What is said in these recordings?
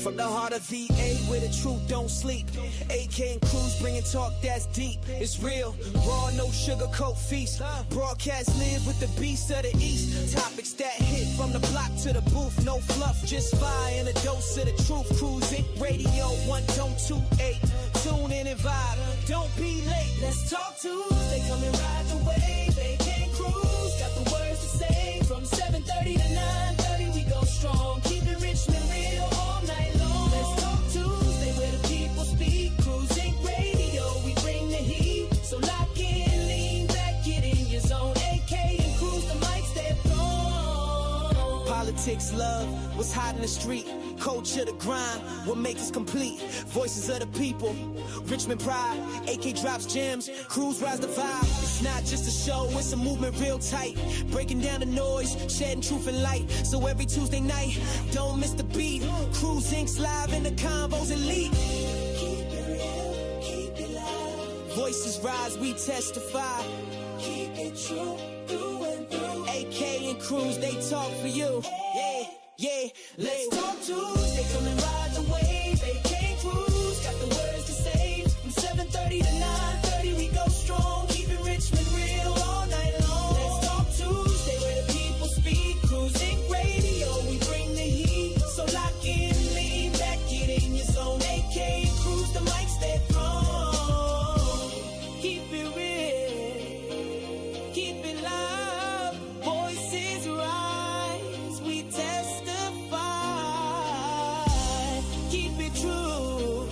From the heart of VA where the truth don't sleep. AK and Cruz bringing talk that's deep. It's real, raw, no sugarcoat feast. Broadcast live with the beast of the east. Topics that hit from the block to the booth. No fluff, just fire and a dose of the truth. Cruising, radio 1.28. Tune in and vibe, don't be late. Let's talk Tuesday, come and ride the wave. AK and Cruz got the words to say. From 7:30 to 9:30 we go strong. Keep it Richmond real all night long. Let's talk Tuesday where the people speak. Cruising radio, we bring the heat. So lock in, lean back, get in your zone. AK and Cruz, the mics they're on. Politics, love, what's hot in the street. Culture, the grind, what makes us complete. Voices of the people, Richmond pride. AK drops gems, Cruz rise the vibe. It's not just a show, it's a movement real tight. Breaking down the noise, shedding truth and light. So every Tuesday night, don't miss the beat. Cruz Inc.'s live and the convo's elite. Keep it real, keep it live. Voices rise, we testify. Keep it true, through and through. AK and Cruz, they talk for you. Yeah. Yeah, let's talk Tuesday, come and ride the wave. AK Cruz got the words to say. From 7:30 to 9:30 we go strong. Keep it Richmond real all night long. Let's talk Tuesday where the people speak. Cruising radio, we bring the heat. So lock in, lean back, get in your zone. AK Cruz, the mics they're on. Keep it real, keep it live. Voices rise, we testify. Keep it true,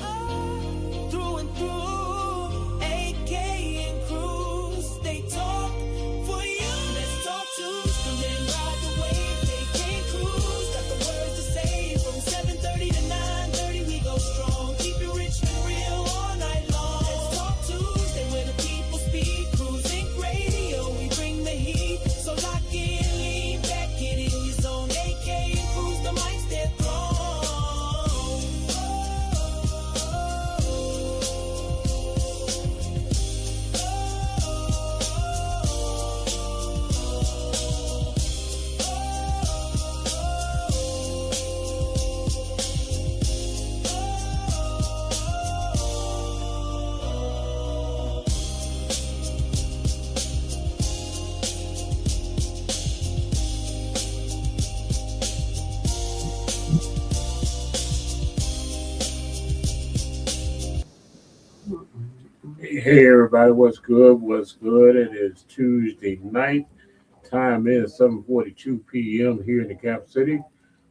through and through. AK and Cruz, they talk for you. Let's talk Tuesday and ride the wave. AK and Cruz got the words to say. From 7:30 to 9:30 we go strong. Keep it Richmond real all night long. Let's talk Tuesday where the people speak. Cruising radio, we bring the heat. So lock in, lean back, get in your zone. AK and Cruz, the mics they're throwing. Hey everybody, what's good? What's good? It is Tuesday night. Time is 7:42 p.m. here in the Cap City.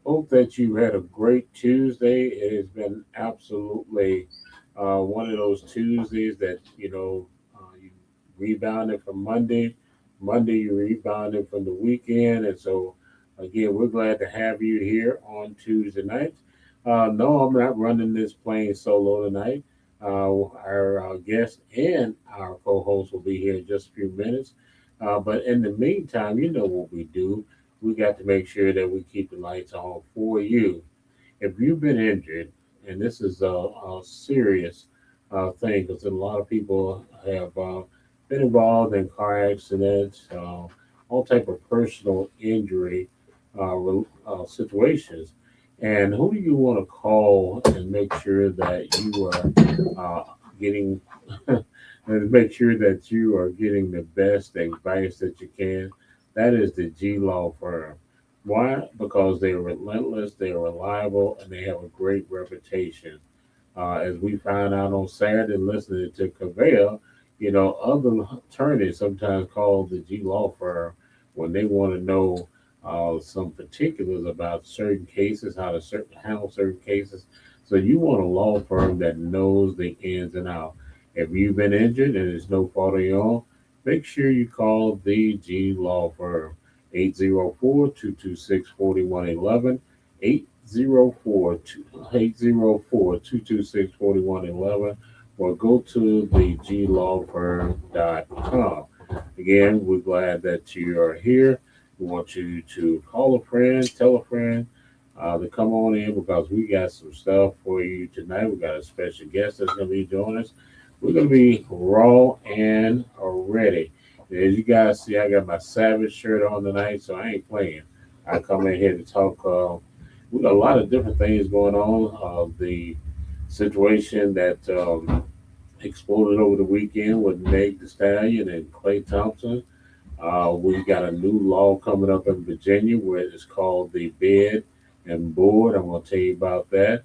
Hope that you had a great Tuesday. It has been absolutely one of those Tuesdays that you rebounded from Monday. Monday you rebounded from the weekend, and so again, we're glad to have you here on Tuesday night. No, I'm not running this plane solo tonight. Our guest and our co-host will be here in just a few minutes. But in the meantime, you know what we do. We got to make sure that we keep the lights on for you. If you've been injured, and this is a serious thing, because a lot of people have been involved in car accidents, all type of personal injury situations. And who do you want to call and make sure that you are getting and make sure that you are getting the best advice that you can? That is the G Law firm. Why? Because they are relentless, they are reliable, and they have a great reputation. As we found out on Saturday listening to Cavell, other attorneys sometimes call the G Law firm when they want to know some particulars about certain cases, how to handle certain cases. So you want a law firm that knows the ins and outs. If you've been injured and it's no fault of your own, make sure you call the G Law firm, 804-226-4111, 804-226-4111, or go to theglawfirm.com. Again, we're glad that you are here. We want you to call a friend, tell a friend to come on in because we got some stuff for you tonight. We got a special guest that's going to be joining us. We're going to be raw and ready. As you guys see, I got my Savage shirt on tonight, so I ain't playing. I come in here to talk we got a lot of different things going on. The situation that exploded over the weekend with Meg the Stallion and Klay Thompson. We got a new law coming up in Virginia where it's called the bed and board. I'm going to tell you about that.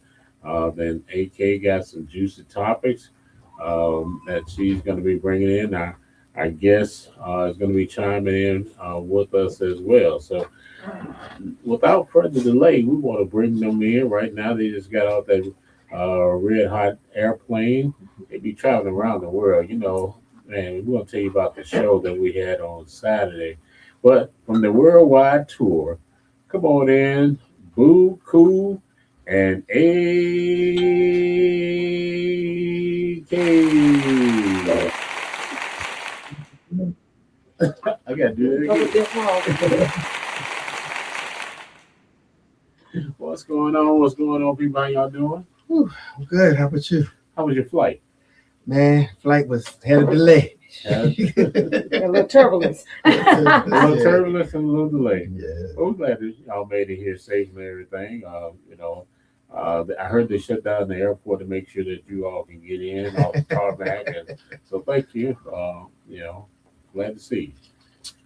Then AK got some juicy topics that she's going to be bringing in. I guess is going to be chiming in with us as well. So without further delay, we want to bring them in right now. They just got off that red hot airplane. They be traveling around the world, Man, we're gonna tell you about the show that we had on Saturday. But from the worldwide tour, come on in, Boo Cool and AK. I gotta do it again. What's going on? What's going on, people? How y'all doing? Whew, I'm good. How about you? How was your flight? Man, flight had a delay. Yeah. A little turbulence. A little turbulence and a little delay. Yeah. Well, we're glad that y'all made it here safe and everything. I heard they shut down the airport to make sure that you all can get in off the tarmac, and so thank you. Glad to see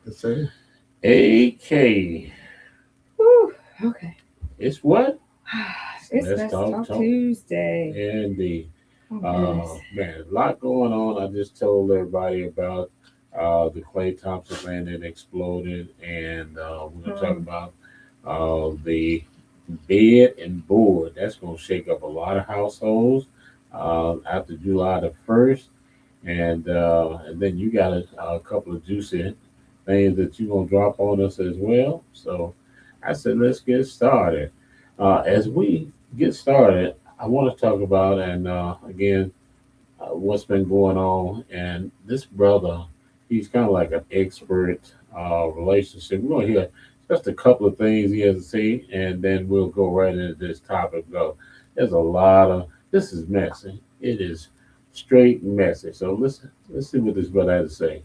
Yes, sir. you. AK, Whew, okay. it's what? It's Let's Let's Talk Talk Talk. Tuesday. And the Oh, man, a lot going on. I just told everybody about the Klay Thompson thing that exploded, and we're gonna talk goodness. about the bed and board. That's gonna shake up a lot of households after July the 1st, and then you got a couple of juicy things that you're gonna drop on us as well. So I said, let's get started. As we get started, I want to talk about and again what's been going on. And this brother, he's kind of like an expert relationship. We're going to hear just a couple of things he has to say, and then we'll go right into this topic. Go. There's a lot of this is messy. It is straight messy. So let's see what this brother has to say.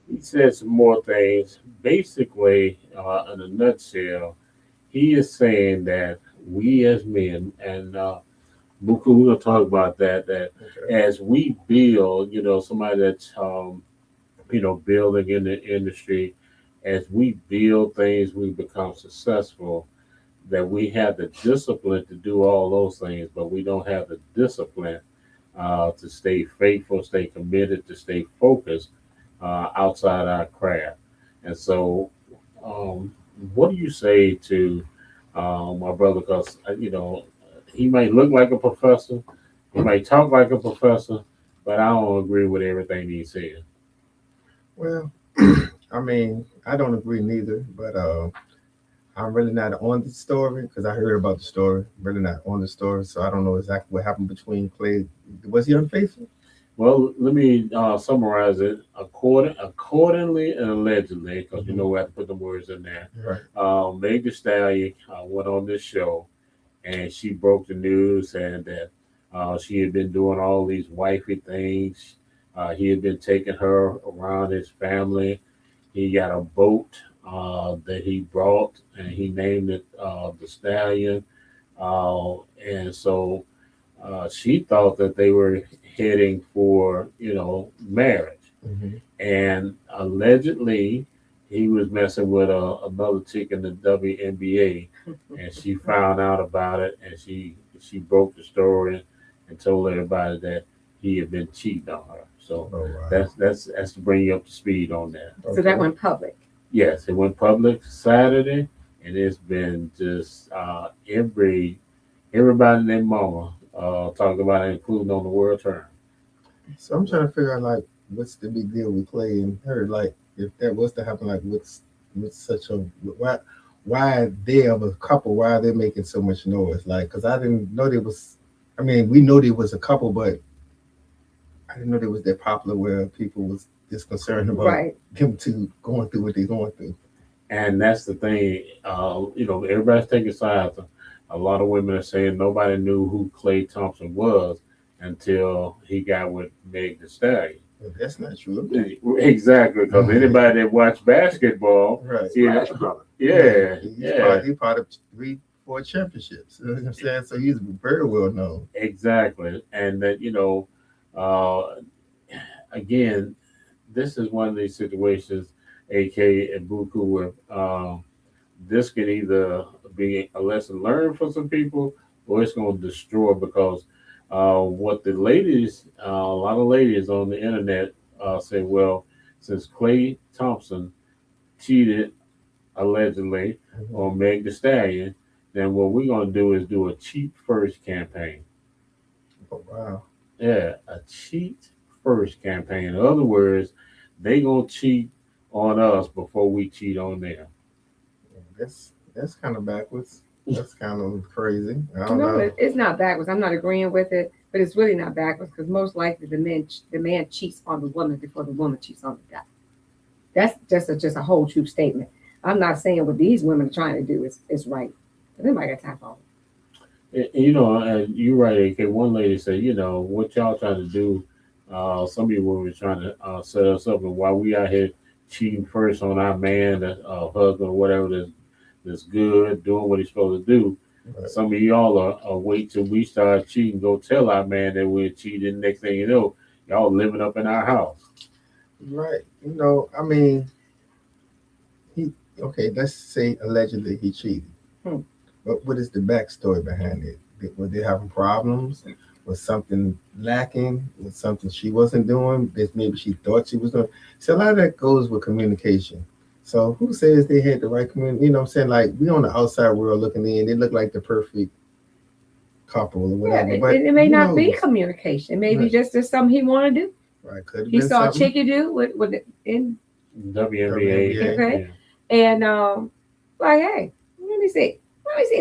He said some more things. Basically, in a nutshell, he is saying that we as men and Buku, we're gonna talk about that. That Okay. as we build, somebody that's building in the industry, as we build things, we become successful. That we have the discipline to do all those things, but we don't have the discipline to stay faithful, stay committed, to stay focused outside our craft. And so, um, what do you say to my brother? Because he might look like a professor, he might talk like a professor, but I don't agree with everything he said. Well, I mean, I don't agree neither, but I'm really not on the story because I heard about the story. Really not on the story, so I don't know exactly what happened between Clay. Was he unfaithful? Well, let me summarize it accordingly and allegedly, because we have to put the words in there. Right. Meg Thee Stallion went on this show and she broke the news and that she had been doing all these wifey things. He had been taking her around his family. He got a boat that he brought and he named it the Stallion. And so she thought that they were heading for, marriage. Hmm. And allegedly, he was messing with another chick in the WNBA, and she found out about it, and she broke the story and told everybody that he had been cheating on her. So Oh wow. that's to bring you up to speed on that. So that went public. Yes, it went public Saturday, and it's been just everybody and their mama talking about it, including on the world term. So I'm trying to figure out like what's the big deal with Clay and her. Like if that was to happen, like what's such a why they of a couple? Why are they making so much noise? Like because I didn't know they was. I mean, we know they was a couple, but I didn't know they was that popular where people was just concerned about Right. them two going through what they're going through. And that's the thing, everybody's taking sides. A lot of women are saying nobody knew who Klay Thompson was until he got with Meg Thee Stallion. But that's not true. Exactly, because anybody that watched basketball, Right. yeah, He part of 3-4 championships. You know what I'm saying? So he's very well known. exactly, and that again, this is one of these situations, AK and Buku, where this can either be a lesson learned for some people, or it's going to destroy because what the ladies, a lot of ladies on the internet say, well, since Klay Thompson cheated allegedly on Meg Thee Stallion, then what we're going to do is do a cheat first campaign. Oh, wow. Yeah, a cheat first campaign. In other words, they gonna cheat on us before we cheat on them. That's kind of backwards. That's kind of crazy. I don't No, know. it's not backwards. I'm not agreeing with it, but it's really not backwards because most likely the man cheats on the woman before the woman cheats on the guy. That's just a whole true statement. I'm not saying what these women are trying to do is right. But anybody got time for it. And you're right, AK. One lady said, what y'all trying to do? Some people were trying to set us up, and while we out here cheating first on our man, husband, or whatever that's good, doing what he's supposed to do. Right. Some of y'all are wait till we start cheating, go tell our man that we're cheating. Next thing you know, y'all living up in our house. Right. I mean, let's say allegedly he cheated. But what is the backstory behind it? Were they having problems? Was something lacking? Was something she wasn't doing that maybe she thought she was doing? So a lot of that goes with communication. So who says they had the right communication? You know what I'm saying? Like we on the outside world looking in, they look like the perfect couple or whatever. Yeah, but it may who not be knows? communication. Maybe Right. just something he want to do. Right. Could have He been saw a something. chick do with it in WNBA. Okay. and like, hey, let me see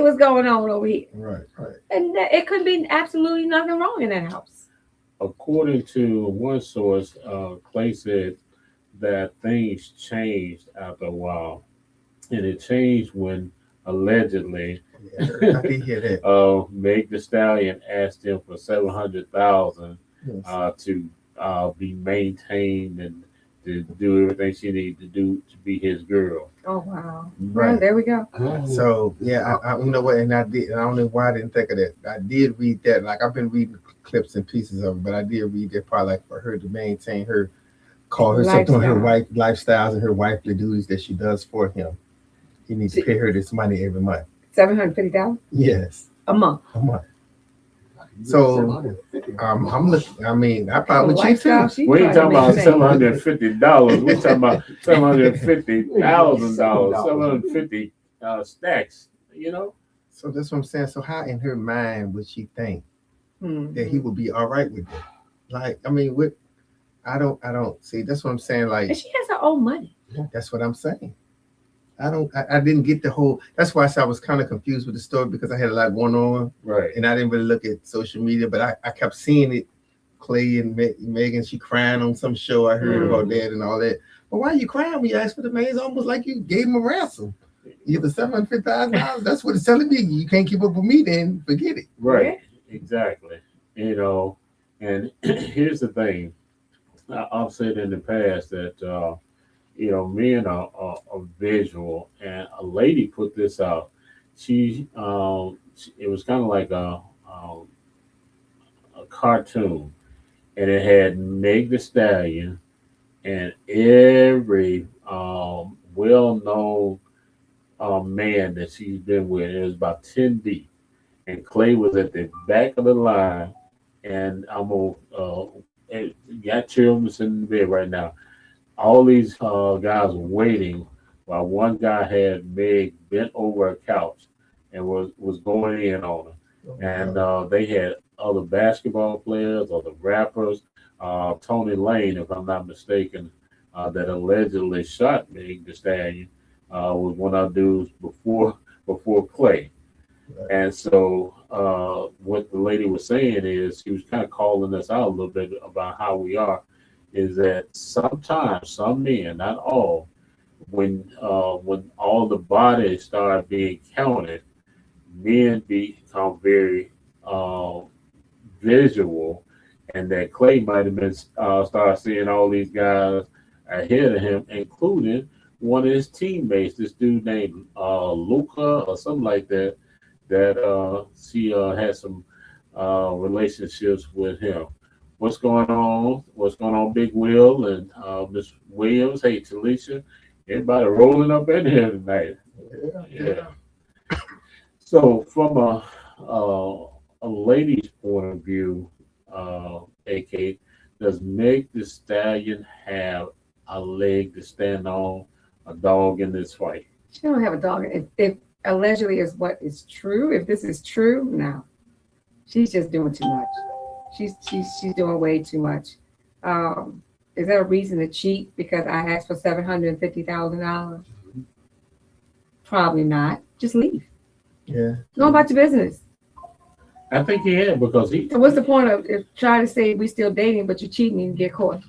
what's going on over here. Right. And it could be absolutely nothing wrong in that house. According to one source, Klay said that things changed after a while, and it changed when allegedly Yeah, I did hear that. Meg Thee Stallion asked him for $700,000 Yes. to be maintained and to do everything she needed to do to be his girl. Oh wow! Right. Well, there we go. So yeah, I you know what, and I did. And I don't know why I didn't think of that. I did read that. Like I've been reading clips and pieces of it, but I did read that part, like for her to maintain her, call her something on her wife lifestyles and her wifely duties that she does for him. He needs to pay her this money every month. $750 Yes, a month. a month. So I'm looking. I mean, I probably cheat too. We ain't talking about $750. We talking about $750,000, 750 stacks. So that's what I'm saying. So how in her mind would she think Hmm. that he would be all right with it? Like, I mean, what? I don't see. That's what I'm saying. Like, And she has her own money. that's what I'm saying. I didn't get the whole. That's why I said I was kind of confused with the story because I had a lot going on, Right. and I didn't really look at social media. But I kept seeing it. Klay and Megan, she crying on some show. I heard about that and all that. But why are you crying when you asked for the man? It's almost like you gave him a ransom. Either $750,000. That's what it's telling me. You can't keep up with me, then forget it. Right. Exactly. And here's the thing. I've said in the past that men are visual, and a lady put this out. It was kind of like a cartoon, and it had Meg Thee Stallion and every well-known man that she's been with. It was about 10 deep, and Klay was at the back of the line, and I'm gonna got children sitting in the bed right now. All these guys were waiting while one guy had Meg bent over a couch and was going in on her. And they had other basketball players, other rappers, Tony Lane, if I'm not mistaken, that allegedly shot Meg the Stallion, was one of our dudes before Klay. And so what the lady was saying is she was kind of calling us out a little bit about how we are, is that sometimes some men, not all, when all the bodies start being counted, men become very visual, and that Klay might have been start seeing all these guys ahead of him, including one of his teammates, this dude named Luca or something like that, that she had some relationships with him. What's going on? What's going on, Big Will and Miss Williams? Hey, Talisha, everybody rolling up in here tonight. Yeah. So from a lady's point of view, AK, does Meg the Stallion have a leg to stand on, a dog in this fight? She don't have a dog. If allegedly is what is true, if this is true, no. She's just doing too much. She's doing way too much. Is there a reason to cheat because I asked for $750,000? Probably not. Just leave. Yeah. Go about your business. I think he had because he. So what's the point of trying to say we still dating, but you're cheating and get caught?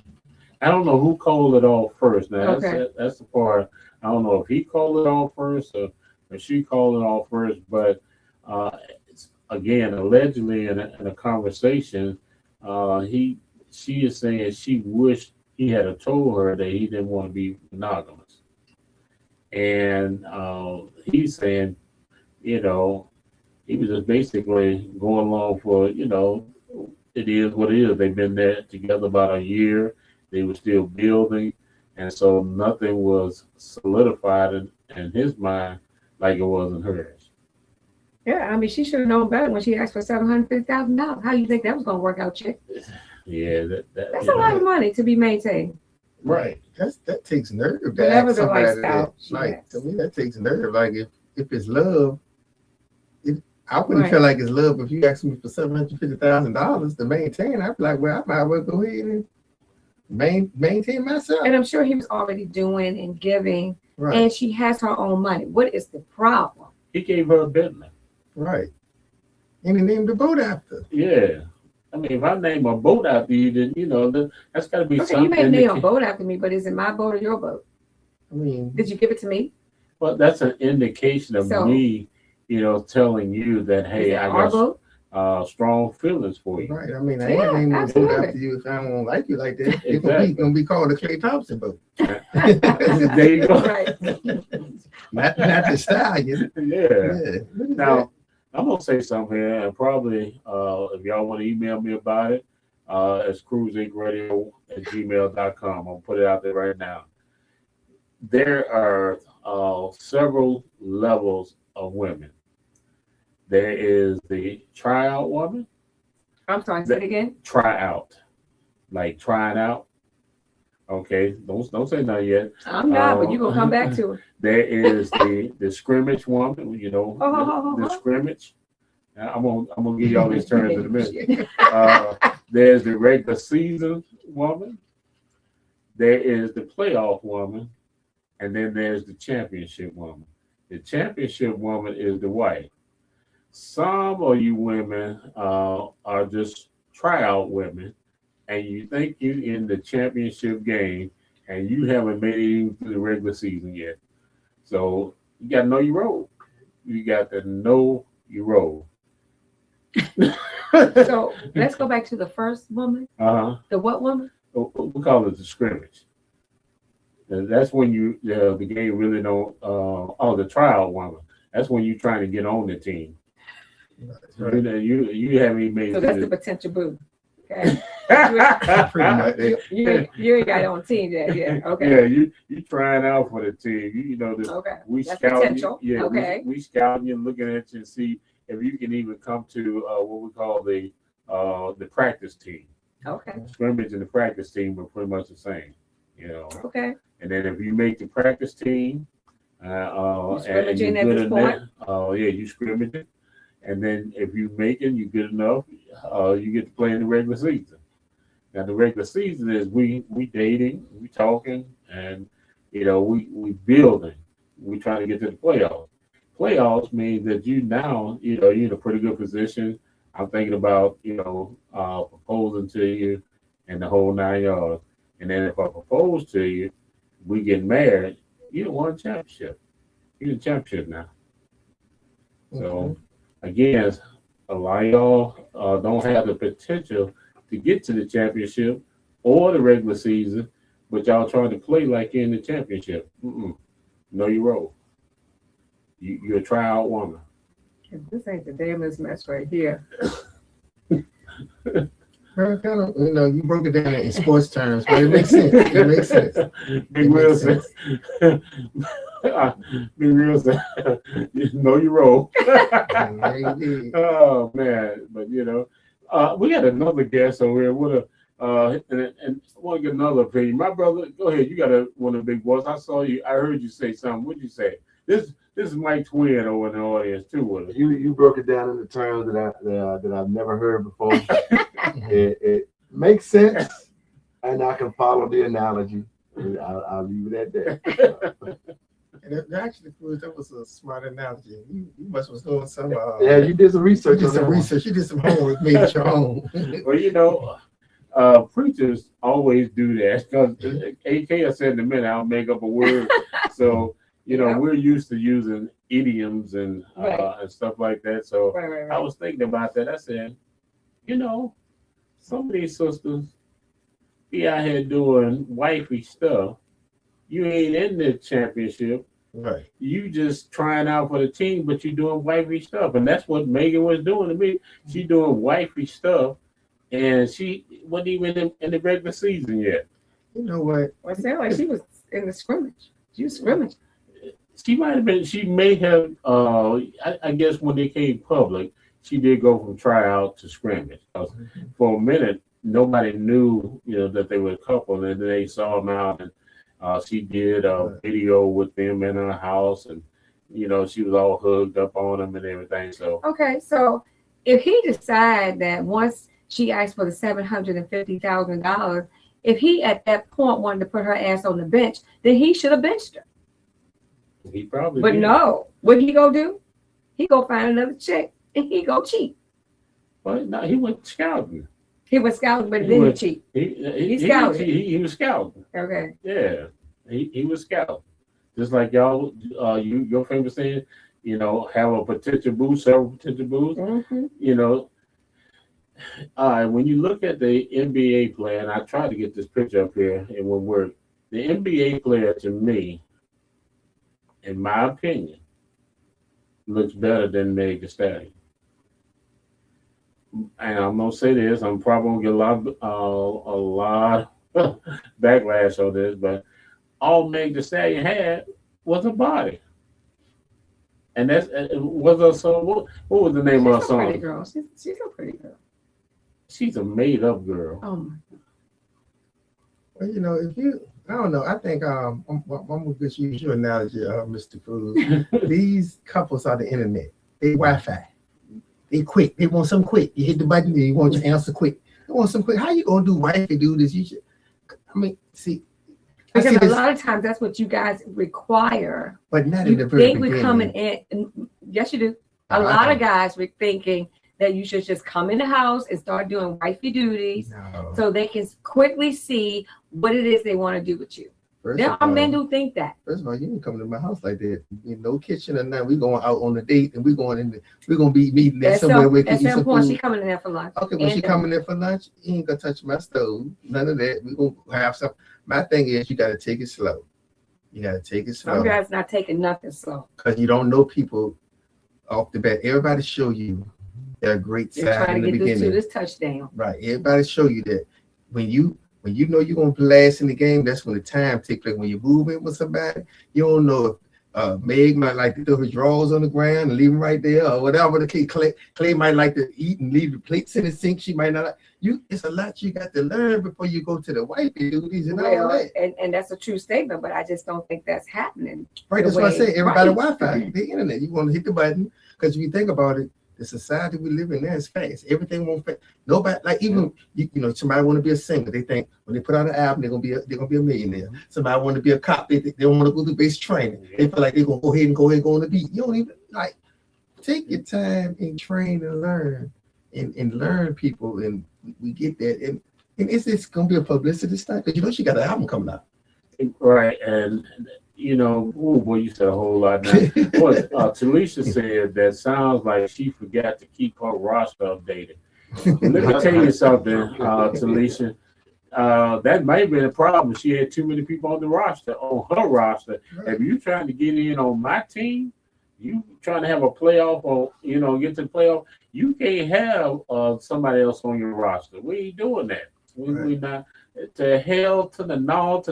I don't know who called it off first. Now Okay. that's the part. I don't know if he called it off first or she called it off first. But again, allegedly in a conversation, she is saying she wished he had told her that he didn't want to be monogamous, and he's saying, you know, he was just basically going along for, you know, it is what it is. They've been there together about a year. They were still building, and so nothing was solidified in his mind like it was in hers. Yeah, I mean, she should have known better when she asked for $750,000. How do you think that was going to work out, chick? Yeah, That's a lot of money to be maintained. Right. That takes nerve. To Whatever ask the somebody lifestyle that, she like has. to me, that takes nerve. Like if it's love, I wouldn't Right. feel like it's love if you asked me for $750,000 to maintain. I'd be like, well, I might as well go ahead and maintain myself. And I'm sure he was already doing and giving, Right. and she has her own money. What is the problem? He gave her a Bentley. Right. And he named the boat after. Yeah. I mean, if I name a boat after you, then, you know, that's got to be Okay, something. you may name a boat after me, but is it my boat or your boat? I mean, Did you give it to me? Well, that's an indication of So- me, you know, telling you that, Is hey, it I our got boat? strong feelings for you. right. I mean, I Yeah, ain't naming the boat absolutely. after you if I don't like you like that. It's Exactly. gonna be called the Klay Thompson boat. There you go. Right. Not the Stallion. Yeah. Yeah. Look at Now, I'm going to say something here, and probably if y'all want to email me about it, it's cruiseinkradio@gmail.com. I'm going to put it out there right now. There are several levels of women. There is the tryout woman, I'm sorry, say it again. tryout, like trying out. Okay, don't say nothing yet. I'm not, but you're going to come back to it. There is the scrimmage woman, you know, the scrimmage. I'm gonna give you all these terms in a minute. There's the regular season woman. There is the playoff woman, and then there's the championship woman. The championship woman is the wife. Some of you women are just tryout women, and you think you in the championship game, and you haven't made it even through the regular season yet. So you got to know your role. You got to know your role. So let's go back to the first woman. The what woman? We call it the scrimmage. And that's when the game really don't. The trial woman. That's when you're trying to get on the team. Right. You haven't even made So it. that's the potential boo. Okay. Pretty much. You ain't got it on the team yet. Yeah. Okay. Yeah, you trying out for the team. You know, Okay. we That's scouting. potential. Yeah, Okay. we scouting you, looking at you and see if you can even come to what we call the practice team. Okay. Scrimmage and the practice team were pretty much the same, you know. Okay. And then if you make the practice team, and scrimmaging you're at good this enough, yeah, you scrimmaging. And then if you make it, you're good enough, you get to play in the regular season. Now the regular season is we dating, we talking, and we building. We trying to get to the playoffs. Playoffs means that you're in a pretty good position. I'm thinking about proposing to you and the whole 9 yards. And then if I propose to you, we get married. You won a championship. You're in championship now. So again, a lot of y'all don't have the potential to get to the championship or the regular season, but y'all trying to play like you're in the championship. Know your role. You're a tryout woman. This ain't the damnest mess right here. Well, kind of, you broke it down in sports terms, but it makes sense. It makes sense. Big Will said, Big Will said, know your role. Oh, man. But, we got another guest over here. And want to get another opinion. My brother, go ahead. You got one of the big boys. I saw you. I heard you say something. What'd you say? This is Mike Twin over in the audience too. With us. You broke it down in the terms that I've never heard before. it makes sense, and I can follow the analogy. I'll leave it at that. And actually, that was a smart analogy. You must was doing some. Yeah, you did some research. You did some research. You did some homework, made it your own. Well, preachers always do that because AK I said in a minute I'll make up a word. So we're used to using idioms and stuff like that. So Right. I was thinking about that. I said, some of these sisters be out here doing wifey stuff. You ain't in the championship. Right. You just trying out for the team, but you doing wifey stuff. And that's what Megan was doing to me. She doing wifey stuff. And she wasn't even in the regular season yet. You know what? Well, it sounded like she was in the scrimmage. She was scrimmaging. She might have been. She may have. I guess when they came public, she did go from tryout to scrimmage. For a minute, nobody knew, that they were a couple, and then they saw them out, and she did a video with them in her house, and she was all hugged up on them and everything. So okay, so if he decided that once she asked for the $750,000, if he at that point wanted to put her ass on the bench, then he should have benched her. he probably. But did. no, what he go do? He go find another chick and he go cheat. Well, no, he went scouting. He was scouting, but then he cheat. He scouted. He was scouting. Okay. Yeah, he was scouting. Just like y'all, your famous saying, have a potential boost, several potential boosts. Mm-hmm. All right, when you look at the NBA player, and I tried to get this picture up here in one word, the NBA player to me, in my opinion, looks better than Meg Thee Stallion. And I'm gonna say this, I'm probably gonna get a lot of backlash on this, but all Meg Thee Stallion had was a body. And that's was her song. What was the name of her song? Pretty girl. She's a pretty girl. She's a made-up girl. Oh my. Well, I don't know. I think I'm gonna just use your analogy, Mr. Cruz. These couples are the internet. They Wi-Fi. They quick. They want something quick. You hit the button, you want your answer quick. They want something quick. How you gonna do wifey do this? Because a lot of times that's what you guys require. But not in the very beginning. We're coming in. Yes, you do. A lot of guys were thinking that you should just come in the house and start doing wifey duties so they can quickly see what it is they want to do with you. There are men who think that. First of all, you ain't coming to my house like that. No kitchen or nothing. We going out on a date and we're gonna be meeting there somewhere. At some point, she coming in there for lunch. Okay, when she coming in for lunch, you ain't gonna touch my stove. None of that. We gonna have some. My thing is, you gotta take it slow. Some guys not taking nothing slow. Because you don't know people off the bat. Everybody show you their great side in the beginning. This touchdown. Right. Everybody show you that when you know you're gonna blast in the game, that's when the time takes place. When you're moving with somebody, you don't know Meg might like to throw her drawers on the ground and leave them right there, or whatever the case. Clay might like to eat and leave the plates in the sink. She might not. It's a lot you got to learn before you go to the wifey duties and all that. And that's a true statement, but I just don't think that's happening. Right, that's why I say everybody Wi-Fi, the internet. You want to hit the button because if you think about it, the society we live in now is fast. Everything won't fast. Nobody like even you know somebody want to be a singer. They think when they put out an album, they're gonna be a millionaire. Somebody want to be a cop. They don't want to go through basic training. They feel like they're gonna go ahead and go on the beat. You don't even like take your time and train and learn and learn people, and we get that. And it's gonna be a publicity stunt because you know she got an album coming out. Right, and you know, oh boy, you said a whole lot now. But Talisha said that sounds like she forgot to keep her roster updated. Let me tell you something, Talisha. That might have been a problem. She had too many people on her roster. Right. If you trying to get in on my team, you trying to have a playoff or get to the playoff, you can't have somebody else on your roster. We ain't doing that. We not. To hell to the no.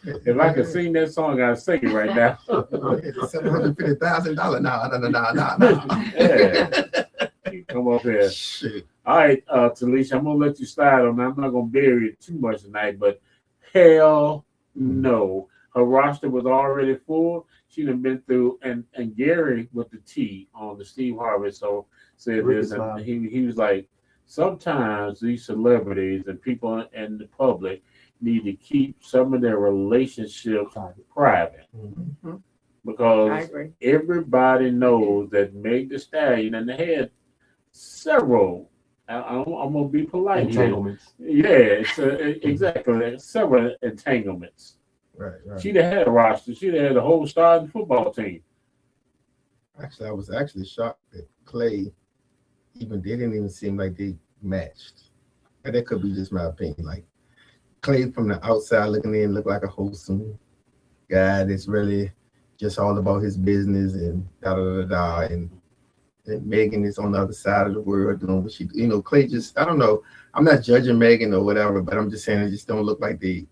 If I could sing that song, I'd sing it right now. $750,000 no. Yeah. Come up here. Shit. All right, Talisha, I'm gonna let you slide on that. I'm not gonna bury it too much tonight, but hell no. Her roster was already full. She'd have been through, and Gary with the T on the Steve Harvey said this, and he was like, sometimes these celebrities and people in the public need to keep some of their relationships private. Mm-hmm. Because everybody knows that Meg Thee Stallion, and they had several, I'm going to be polite. Entanglements. Yeah, exactly. Several entanglements. Right. She'd have had a roster. She'd have had a whole starting football team. Actually, I was actually shocked that Klay they didn't even seem like they matched. And that could be just my opinion. Like Klay from the outside looking in looked like a wholesome guy that's really just all about his business and and Megan is on the other side of the world doing what she Klay just I don't know. I'm not judging Megan or whatever, but I'm just saying it just don't look like they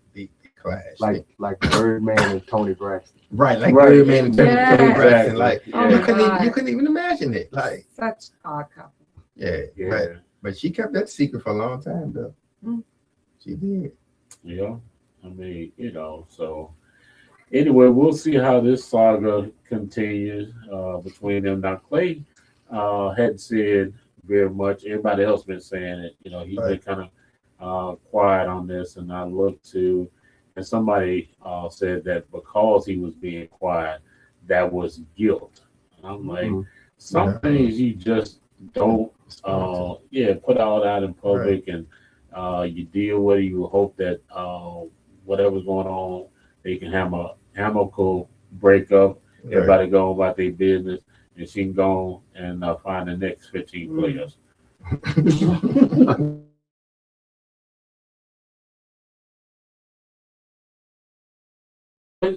clash. Like Birdman and Tony Braxton. Right, like Birdman and Tony Braxton. Like you couldn't even imagine it. Like such odd couple. Yeah. But she kept that secret for a long time, though. Mm. She did. Yeah. I mean, so anyway, we'll see how this saga continues between them. Now, Klay hadn't said very much. Everybody else been saying it. He's been kind of quiet on this, and I looked to, and somebody said that because he was being quiet, that was guilt. And I'm like, some things you just don't put all out in public, and you deal with it. You hope that whatever's going on, they can have a amicable breakup. Everybody go about their business, and she can go and find the next 15 players.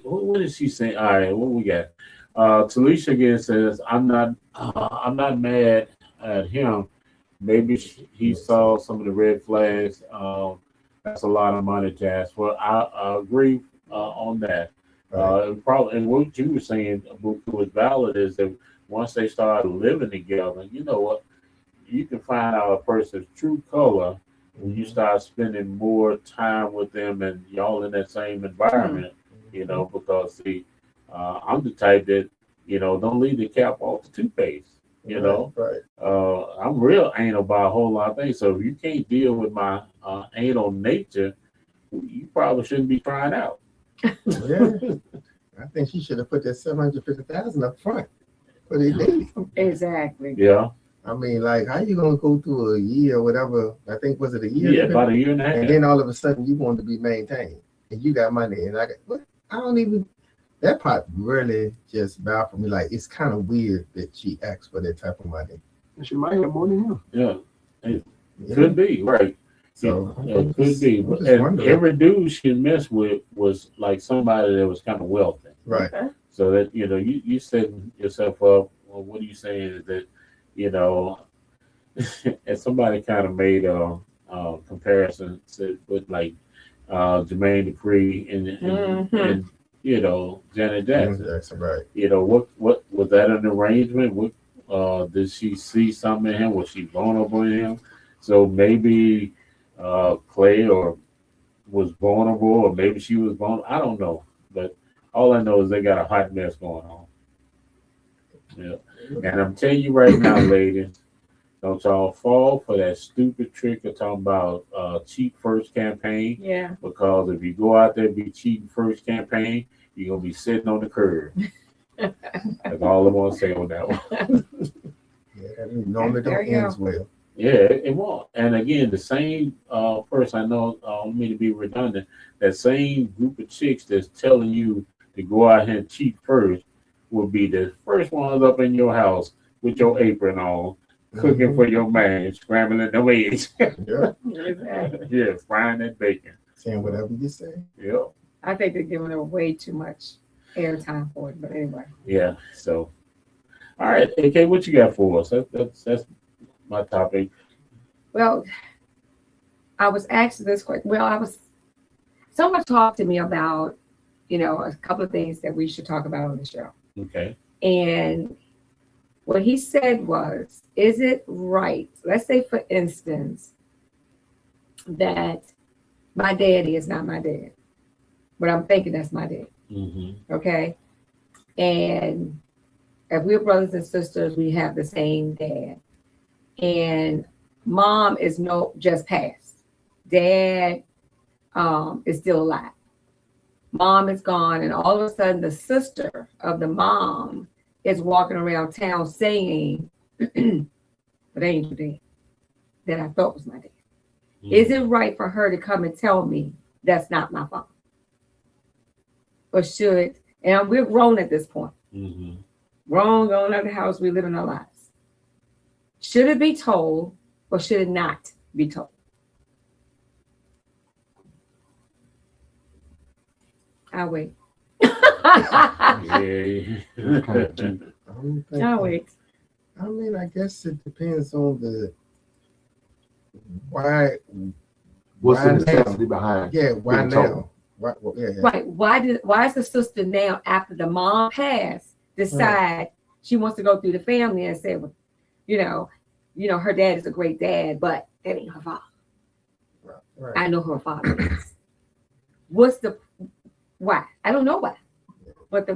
What is she saying? All right, what we got? Talisha again says, I'm not mad at him. Maybe he saw some of the red flags. That's a lot of money to ask for. I agree on that. Probably, and what you were saying, was valid, is that once they start living together, you know what? You can find out a person's true color when you start spending more time with them and y'all in that same environment. Because I'm the type that don't leave the cap off the toothpaste. I'm real anal about a whole lot of things. So if you can't deal with my anal nature, you probably shouldn't be trying out. Yeah, I think she should have put that $750,000 up front for the date. Exactly. Yeah. I mean, like, how you gonna go through a year or whatever? I think was it a year? Yeah, about a year and a half. And then all of a sudden you want to be maintained, and you got money, and I don't even. That part really just baffled me. Like, it's kind of weird that she asked for that type of money. She might have more than him. Yeah, it could be, right. So it could be. And every dude she messed with was like somebody that was kind of wealthy. Right. So that, you setting yourself up. Well, what are you saying is that, and somebody kind of made a comparison with like Jermaine Dupri and Janet Jackson. Jackson, right. What was that an arrangement? Did she see something in him? Was she vulnerable in him? So maybe Klay or was vulnerable, or maybe she was vulnerable. I don't know, but all I know is they got a hot mess going on. Yeah, and I'm telling you right now, ladies, don't y'all fall for that stupid trick of talking about cheat first campaign. Yeah. Because if you go out there and be cheating first campaign, you're gonna be sitting on the curb. That's all I want to say on that one. Yeah, that normally don't end well. Yeah, it won't. And again, the same person, I know, I don't mean to be redundant, that same group of chicks that's telling you to go out here and cheat first will be the first ones up in your house with your apron on, cooking for your man, scrambling the eggs. Yeah. Exactly. Yeah, frying that bacon. Saying whatever you say. Yeah. I think they're giving her way too much airtime for it, but anyway. Yeah. So, all right, AK, what you got for us? That's my topic. Well, I was asked this question. Well, someone talked to me about, a couple of things that we should talk about on the show. Okay. And what he said was, is it right? Let's say, for instance, that my daddy is not my dad, but I'm thinking that's my dad. Mm-hmm. Okay. And if we're brothers and sisters, we have the same dad. And mom is just passed. Dad is still alive. Mom is gone, and all of a sudden the sister of the mom is walking around town saying, but ain't your dad, that I thought was my dad. Mm-hmm. Is it right for her to come and tell me that's not my father? Or and we're grown at this point. Mm-hmm. Grown, going out of the house, we live in our lives. Should it be told or should it not be told? I'll wait. Yeah. I'll wait. I mean, I guess it depends on the why. What's the necessity behind? Yeah, why now? Right. Why is the sister now, after the mom passed, decide she wants to go through the family and say, well, her dad is a great dad, but that ain't her father. Right. I know who her father is. What's the why? I don't know why. But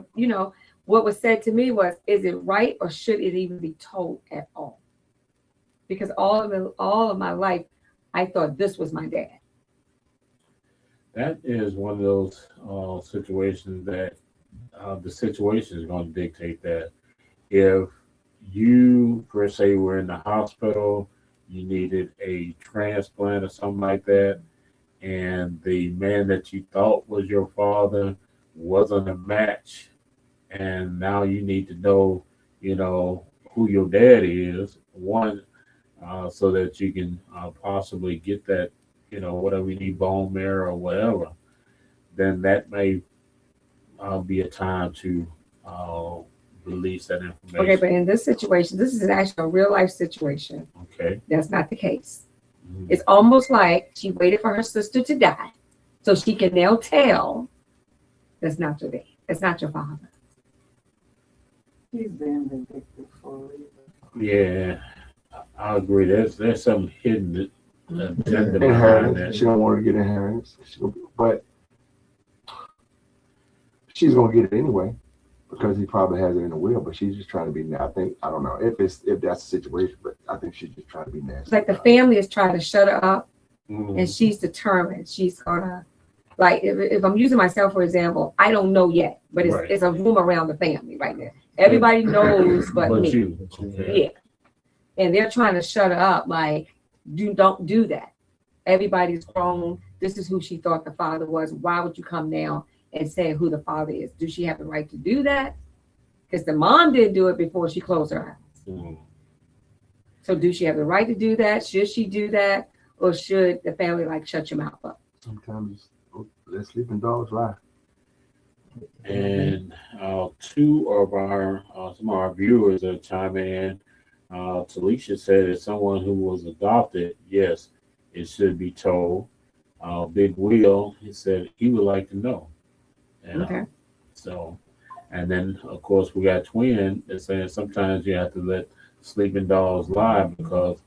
what was said to me was, is it right or should it even be told at all? Because all of my life, I thought this was my dad. That is one of those situations that the situation is going to dictate that. If you, per se, were in the hospital, you needed a transplant or something like that, and the man that you thought was your father wasn't a match, and now you need to know, who your dad is, one, so that you can possibly get that, whatever you need, bone marrow or whatever, then that may be a time to release that information. Okay, but in this situation, this is actually a real life situation. Okay. That's not the case. Mm-hmm. It's almost like she waited for her sister to die so she can now tell that's not your dad. That's not your father. He's been vindictive for a reason. Yeah, I agree. There's some hidden agenda behind Inheritance. that. She don't want to get inheritance, but she's gonna get it anyway because he probably has it in the will. But she's just trying to be. I don't know if that's the situation, but I think she's just trying to be nasty. It's like the family is trying to shut her up, and she's determined she's gonna. Like if I'm using myself for example, I don't know yet, but it's a rumor around the family right now. Everybody knows but me. You. Okay. Yeah. And they're trying to shut her up, like, don't do that. Everybody's grown. This is who she thought the father was. Why would you come now and say who the father is? Do she have the right to do that? Because the mom didn't do it before she closed her eyes. Mm. So do she have the right to do that? Should she do that? Or should the family shut your mouth up? Sometimes let sleeping dogs lie. And two of some of our viewers are chiming in. Talisha said as someone who was adopted, yes, it should be told. Big Will, he said he would like to know. And, okay. So, and then of course we got twin that's saying sometimes you have to let sleeping dogs lie because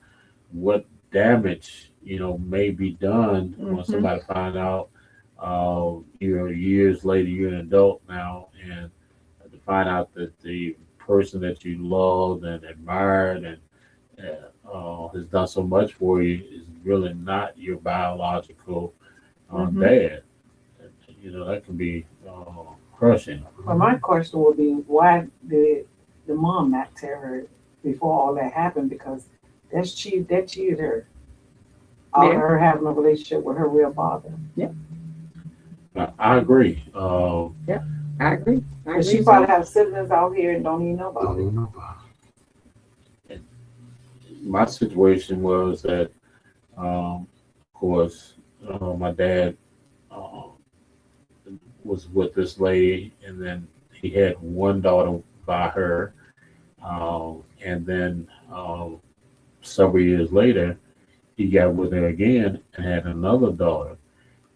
what damage may be done when Mm-hmm. somebody find out you're years later, you're an adult now, and to find out that the person that you loved and admired and has done so much for you is really not your biological Mm-hmm. dad. That can be crushing. Well, my question would be, why did the mom not tell her before all that happened? Because that cheated her. Out of Yeah. her having a relationship with her real father. I agree. I agree. I And agree. she probably have siblings out here and don't even know about Don't it. even know about My situation was that, of course, my dad uh, was with this lady, and then he had one daughter by her, and then several years later, he got with her again and had another daughter.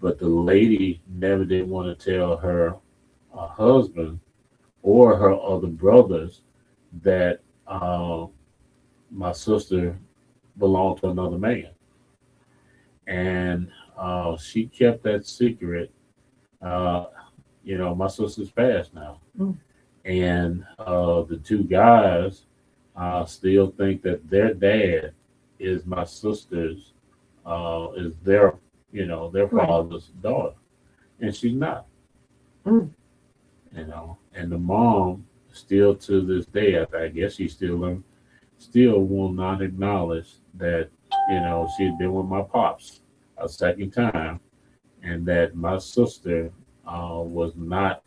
But the lady never did want to tell her husband or her other brothers that my sister belonged to another man. And she kept that secret. Uh, my sister's passed now. Mm. And the two guys still think that their dad is my sister's, is their Right. father's daughter. And she's not. Mm. And the mom still to this day, I guess she still will not acknowledge that she'd been with my pops a second time, and that my sister was not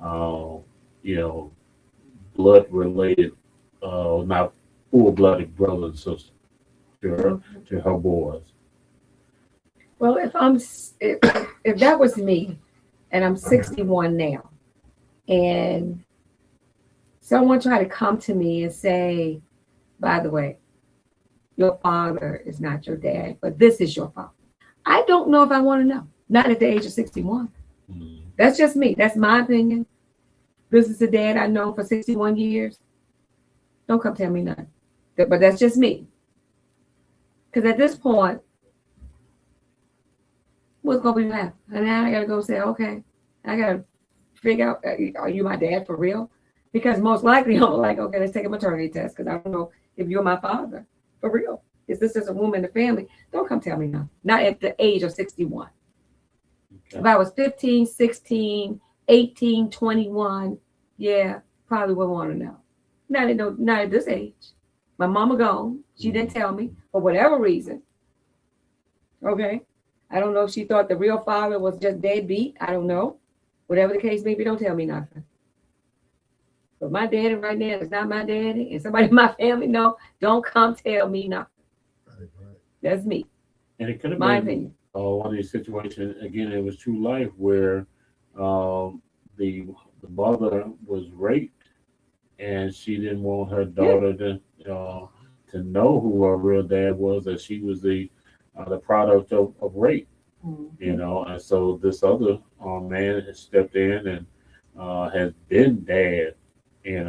uh, you know blood related, not full blooded brother and sister to her boys. Well, if that was me, and I'm 61 now, and someone tried to come to me and say, by the way, your father is not your dad, but this is your father. I don't know if I want to know. Not at the age of 61. Mm. That's just me. That's my opinion. This is the dad I know for 61 years. Don't come tell me nothing. But that's just me. Because at this point, what's going to be left? And now I got to go say, okay, I got to figure out, are you my dad for real? Because most likely I'm like, okay, let's take a maternity test because I don't know if you're my father for real. Is this just a woman in the family? Don't come tell me nothing. Not at the age of 61. Okay. If I was 15, 16, 18, 21, yeah, probably would want to know. Not at this age. My mama gone. She didn't tell me for whatever reason. Okay. I don't know if she thought the real father was just deadbeat. I don't know. Whatever the case may be, don't tell me nothing. But my daddy right now is not my daddy, and somebody in my family, no, don't come tell me nothing. Right. That's me. And it could have My been opinion. one of these situations again. It was true life where the mother was raped, and she didn't want her daughter to know who her real dad was. That she was the product of rape. And so this other man has stepped in and has been dad. And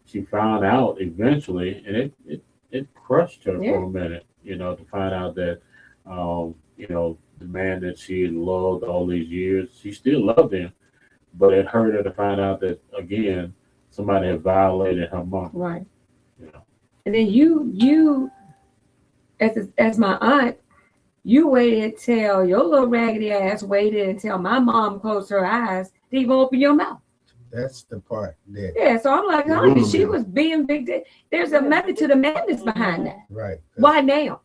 she found out eventually, and it crushed her for a minute. To find out that the man that she had loved all these years, she still loved him, but it hurt her to find out that again somebody had violated her mom. Right. You know. And then you as my aunt, you waited till your little raggedy ass waited until my mom closed her eyes to even open your mouth. That's the part that Yeah, so I'm like, honey, she was being big. There's a method to the madness behind that. right. Why now?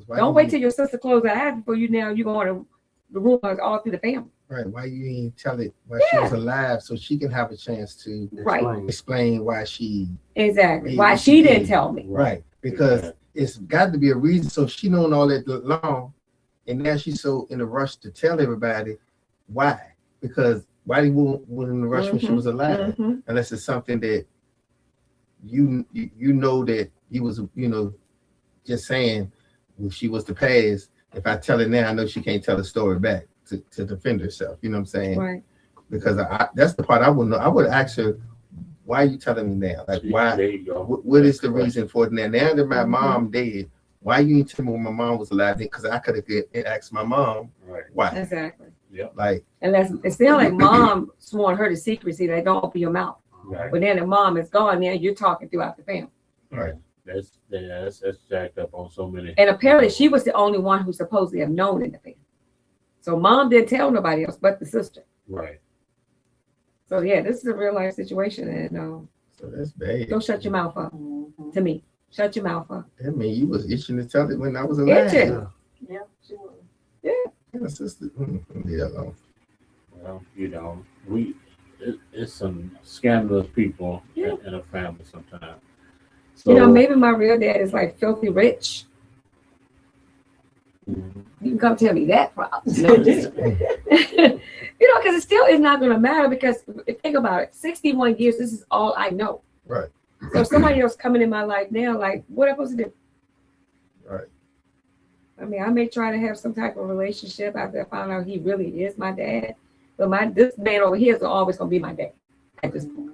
Why Don't you- wait till your sister closes her eyes before you're going to the rumors all through the family. Right. Why you ain't tell it while she was alive so she can have a chance to Right. explain why she Exactly. Yeah, Why she she didn't did. tell me. right. Because Yeah. it's got to be a reason. So she known all that long, and now she's so in a rush to tell everybody why. Because why they wouldn't in a rush when she was alive? Mhm. Unless it's something that you know that he was just saying if she was to pass. If I tell it now, I know she can't tell the story back to defend herself. You know what I'm saying? Right. because that's the part I wouldn't know. I would ask her, why are you telling me now? Like, why? There you go. What is the reason for it now? Now that my Mhm. mom dead, why you didn't tell me when my mom was alive? Because I could have asked my mom Right. why. Exactly. Like, Unless it sounds like mom sworn her to secrecy, like don't open your mouth. Right. But then the mom is gone, now you're talking throughout the family. right. That's jacked up on so many. And apparently she was the only one who supposedly have known in the family. So mom didn't tell nobody else but the sister. Right. So yeah, this is a real life situation, and So that's bad. don't shut your mouth up Mhm. to me. Shut your mouth up. I mean, you was itching to tell it when I was alive. Itching. Yeah, she was. My sister, leave that alone. Well, it's some scandalous people Yeah. in a family sometimes. So, You know, maybe my real dad is like filthy rich. Mhm. You can come tell me that problem. You know, because it still is not going to matter because think about it. 61 years, this is all I know. Right. So if somebody else coming in my life now, like, what am I supposed to do? Right. I mean, I may try to have some type of relationship after I find out he really is my dad. But this man over here is always going to be my dad at this point.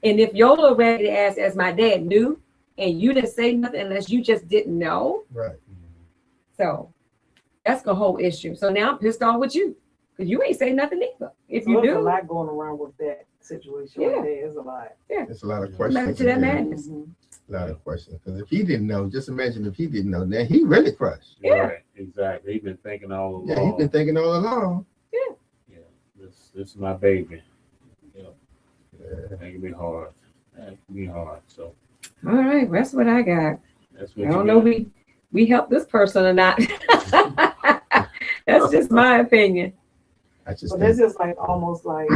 And if your little raggedy ass as my dad knew and you didn't say nothing unless you just didn't know, Right. so that's the whole issue. So now I'm pissed off with you because you ain't say nothing either. If So you there's a do, lot going around with that situation. Yeah. Right there. It's a lot. There's a lot of back questions. to that in there. madness. Mhm. A lot of questions. Because if he didn't know, just imagine if he didn't know. Now he really crushed. Yeah. Right. Exactly. He's been thinking all along. Yeah, he's been thinking all along. Yeah. This is my baby. Yeah. Making me hard. So All right, that's what I got. that's what I you don't know got. if we helped this person or not. That's just my opinion. I just But think, this is like almost like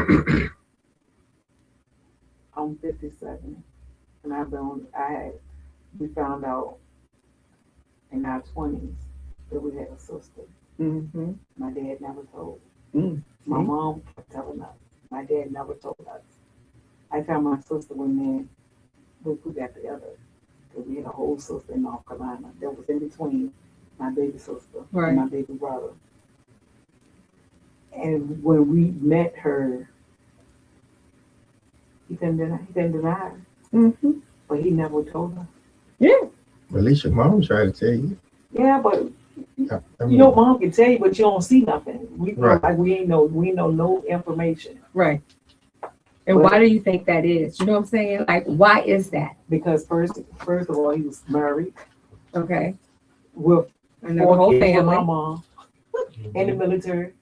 I'm 57, and we found out in our 20s that we had a sister. Mm-hmm. My dad never told. Mm. My mom kept telling us. My dad never told us. I found my sister when we got together. Because we had a whole sister in North Carolina that was in between my baby sister Right. and my baby brother. And when we met her, he didn't deny her, Mm-hmm. but he never told her. Yeah. at least your mom tried to tell you. Yeah, but I mean, you know, mom can tell you, but you don't see nothing. We feel Right. like we ain't know no information Right. And Well- why do you think that is? You know what I'm saying? Like, why is that? because first of all, he was married Okay. with And the whole with my family. mom in the military.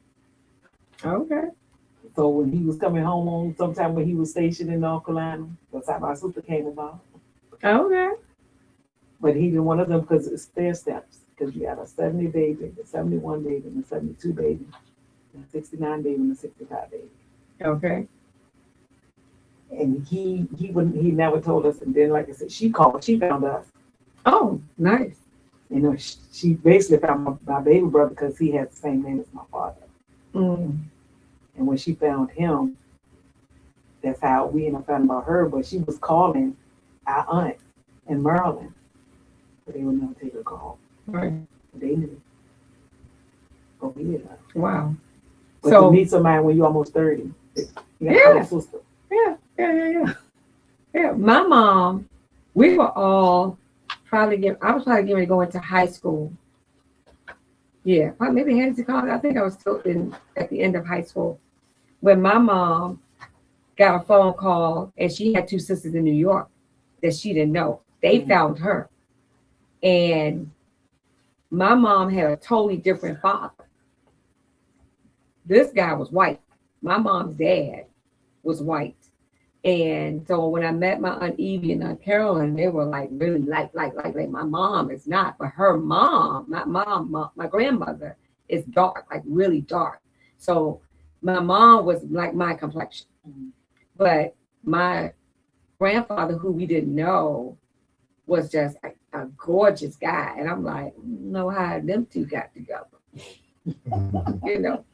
Okay. So when he was coming home on sometime when he was stationed in North Carolina, that's how my sister came about. Okay. But he didn't want them because it's stair steps. Because you got a 70 baby, a 71 baby, and a 72 baby, and a 69 baby, and a 65 baby. Okay. And he never told us. And then, like I said, she found us. Oh, nice. You know, she basically found my baby brother because he had the same name as my father. Mm. And when she found him, that's how we ended up finding about her. But she was calling our aunt in Maryland, but they would never take her call. Right. They knew, but we didn't know. Wow. But So- to meet somebody when you're almost 30, you got Yeah. a sister. Yeah. My mom, we were all I was probably getting ready to go into high school. Yeah, maybe headed to college. I think I was still at the end of high school when my mom got a phone call and she had two sisters in New York that she didn't know. They found her. And my mom had a totally different father. This guy was white. My mom's dad was white. And so when I met my Aunt Evie and Aunt Carolyn, they were like really like my mom is not, but her mom, my grandmother is dark, like really dark. So my mom was like my complexion. But my grandfather, who we didn't know, was just like a gorgeous guy. And I'm like, know how them two got together. You know,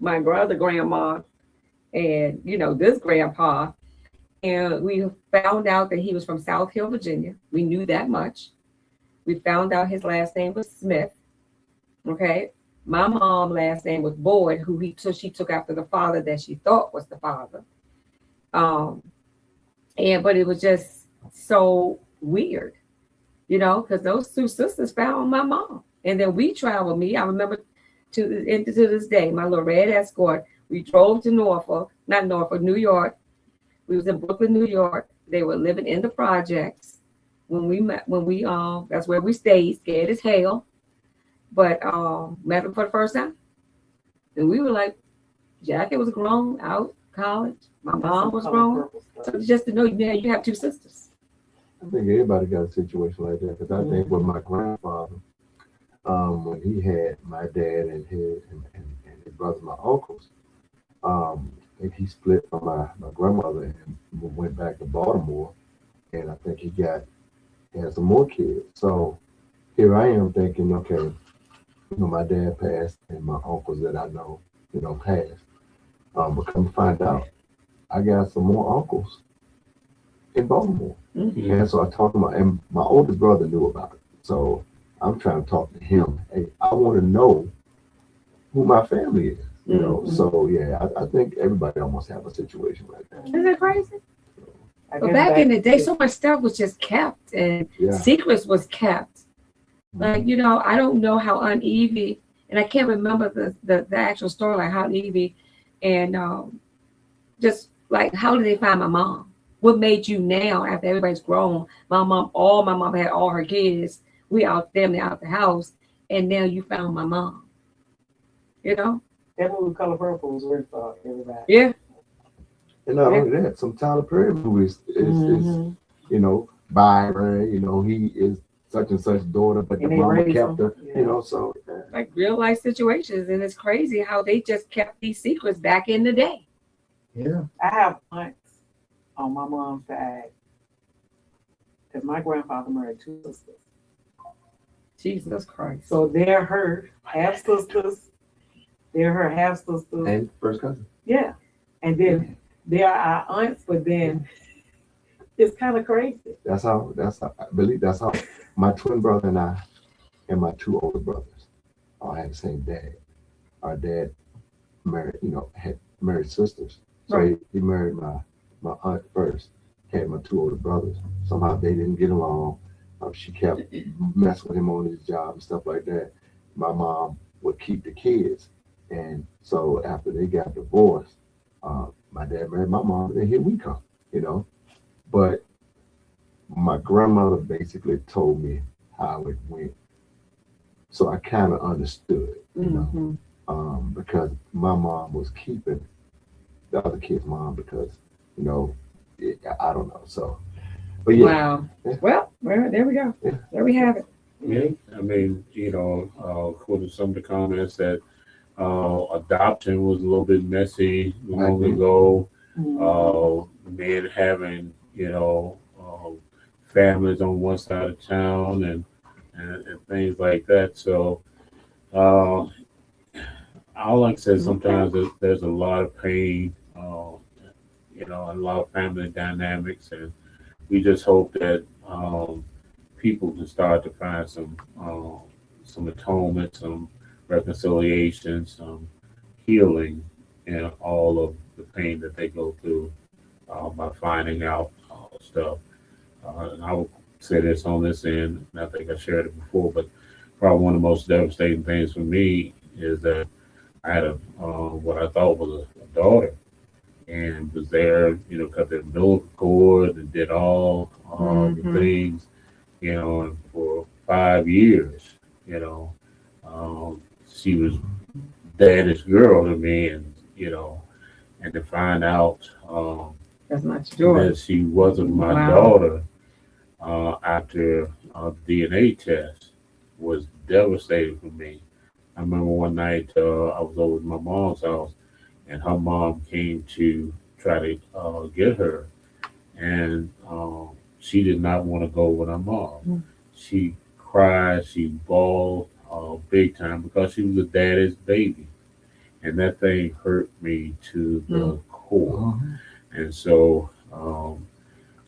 my brother, grandma, and, you know, this grandpa. And we found out that he was from South Hill, Virginia. We knew that much. We found out his last name was Smith. Okay. My mom last name was Boyd, she took after the father that she thought was the father. But it was just so weird, because those two sisters found my mom. And then we traveled, I remember to this day, my little red Escort, we drove to New York. We was in Brooklyn, New York. They were living in the projects that's where we stayed, scared as hell. But met them for the first time. And we were like, Jackie was grown, out college. My mom was grown. So just to know, you have two sisters. I think everybody got a situation like that, because I think with my grandfather, when he had my dad and his brothers, my uncles, and he split from my grandmother and went back to Baltimore, and I think he had some more kids. So here I am thinking, okay, my dad passed and my uncles that I know, passed. But come find out, I got some more uncles in Baltimore. Mm-hmm. And so I talked to and my oldest brother knew about it. So I'm trying to talk to him. Hey, I want to know who my family is, Mm-hmm. So yeah, I think everybody almost have a situation like that. Isn't that crazy? But back in the day, so much stuff was just kept, and secrets was kept. Like, I don't know how Aunt Evie, and I can't remember the actual story, like how Aunt Evie, and just like, how did they find my mom? What made you now, after everybody's grown, my mom had all her kids, we out the house, and now you found my mom. That movie Color Purple was worth for everybody. Yeah. And not only that, some Tyler Perry movies is Byron, he is such and such daughter, but the mama kept her, so. Like real life situations, and it's crazy how they just kept these secrets back in the day. Yeah. I have aunts on my mom's side, because my grandfather married two sisters. Jesus Christ. So they're her half sisters. And first cousin. Yeah. And then they are our aunts, but then it's kind of crazy. That's how I believe that's how my twin brother and I and my two older brothers all had the same dad. Our dad married, had married sisters. So right. he married my aunt first, had my two older brothers. Somehow they didn't get along. She kept messing with him on his job and stuff like that. My mom would keep the kids. And so after they got divorced, my dad married my mom, and here we come, But my grandmother basically told me how it went. So I kind of understood, because my mom was keeping the other kid's mom because, I don't know. So, but yeah. Wow. Yeah. Well, there we go. Yeah. There we have it. Yeah. I mean, according to some of the comments that adoption was a little bit messy long ago. Men having, families on one side of town and things like that. So, all I said, sometimes there's a lot of pain, a lot of family dynamics, and we just hope that people can start to find some atonement, some reconciliation, some healing in all of the pain that they go through by finding out stuff. And I will say this on this end, and I think I shared it before, but probably one of the most devastating things for me is that I had what I thought was a daughter, and was there, cut the umbilical cord and did all the things, and for 5 years, she was daddy's girl to me, and to find out that's not your daughter. That she wasn't my daughter after a DNA test was devastating for me. I remember one night I was over at my mom's house, and her mom came to try to get her, and she did not want to go with her mom. She cried, she bawled big time because she was a daddy's baby, and that thing hurt me to the core. And so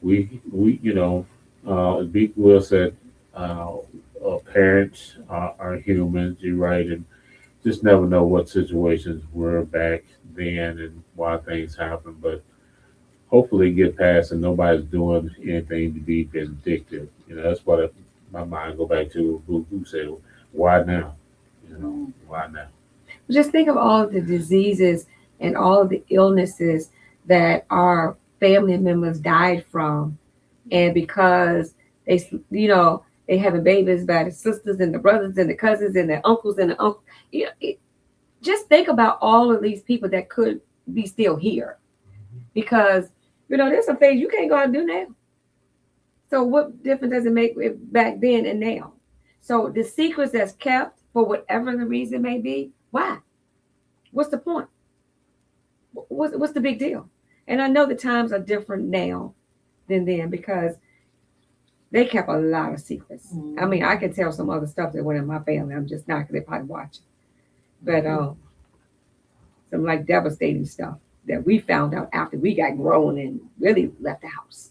we as Big Will said, parents are humans. You're right, and just never know what situations were back then and why things happened. But hopefully get past and nobody's doing anything to be vindictive. That's what my mind go back to who said, why now? Why now? Just think of all of the diseases and all of the illnesses that our family members died from, and because they having babies by the sisters and the brothers and the cousins and the uncles and the uncle. Just think about all of these people that could be still here, because there's some things you can't go out and do now. So what difference does it make back then and now? So the secrets that's kept for whatever the reason may be, why? What's the point? What's the big deal? And I know the times are different now than then, because they kept a lot of secrets. I mean, I can tell some other stuff that went in my family. I'm just not, because they probably watching. But some like devastating stuff that we found out after we got grown and really left the house.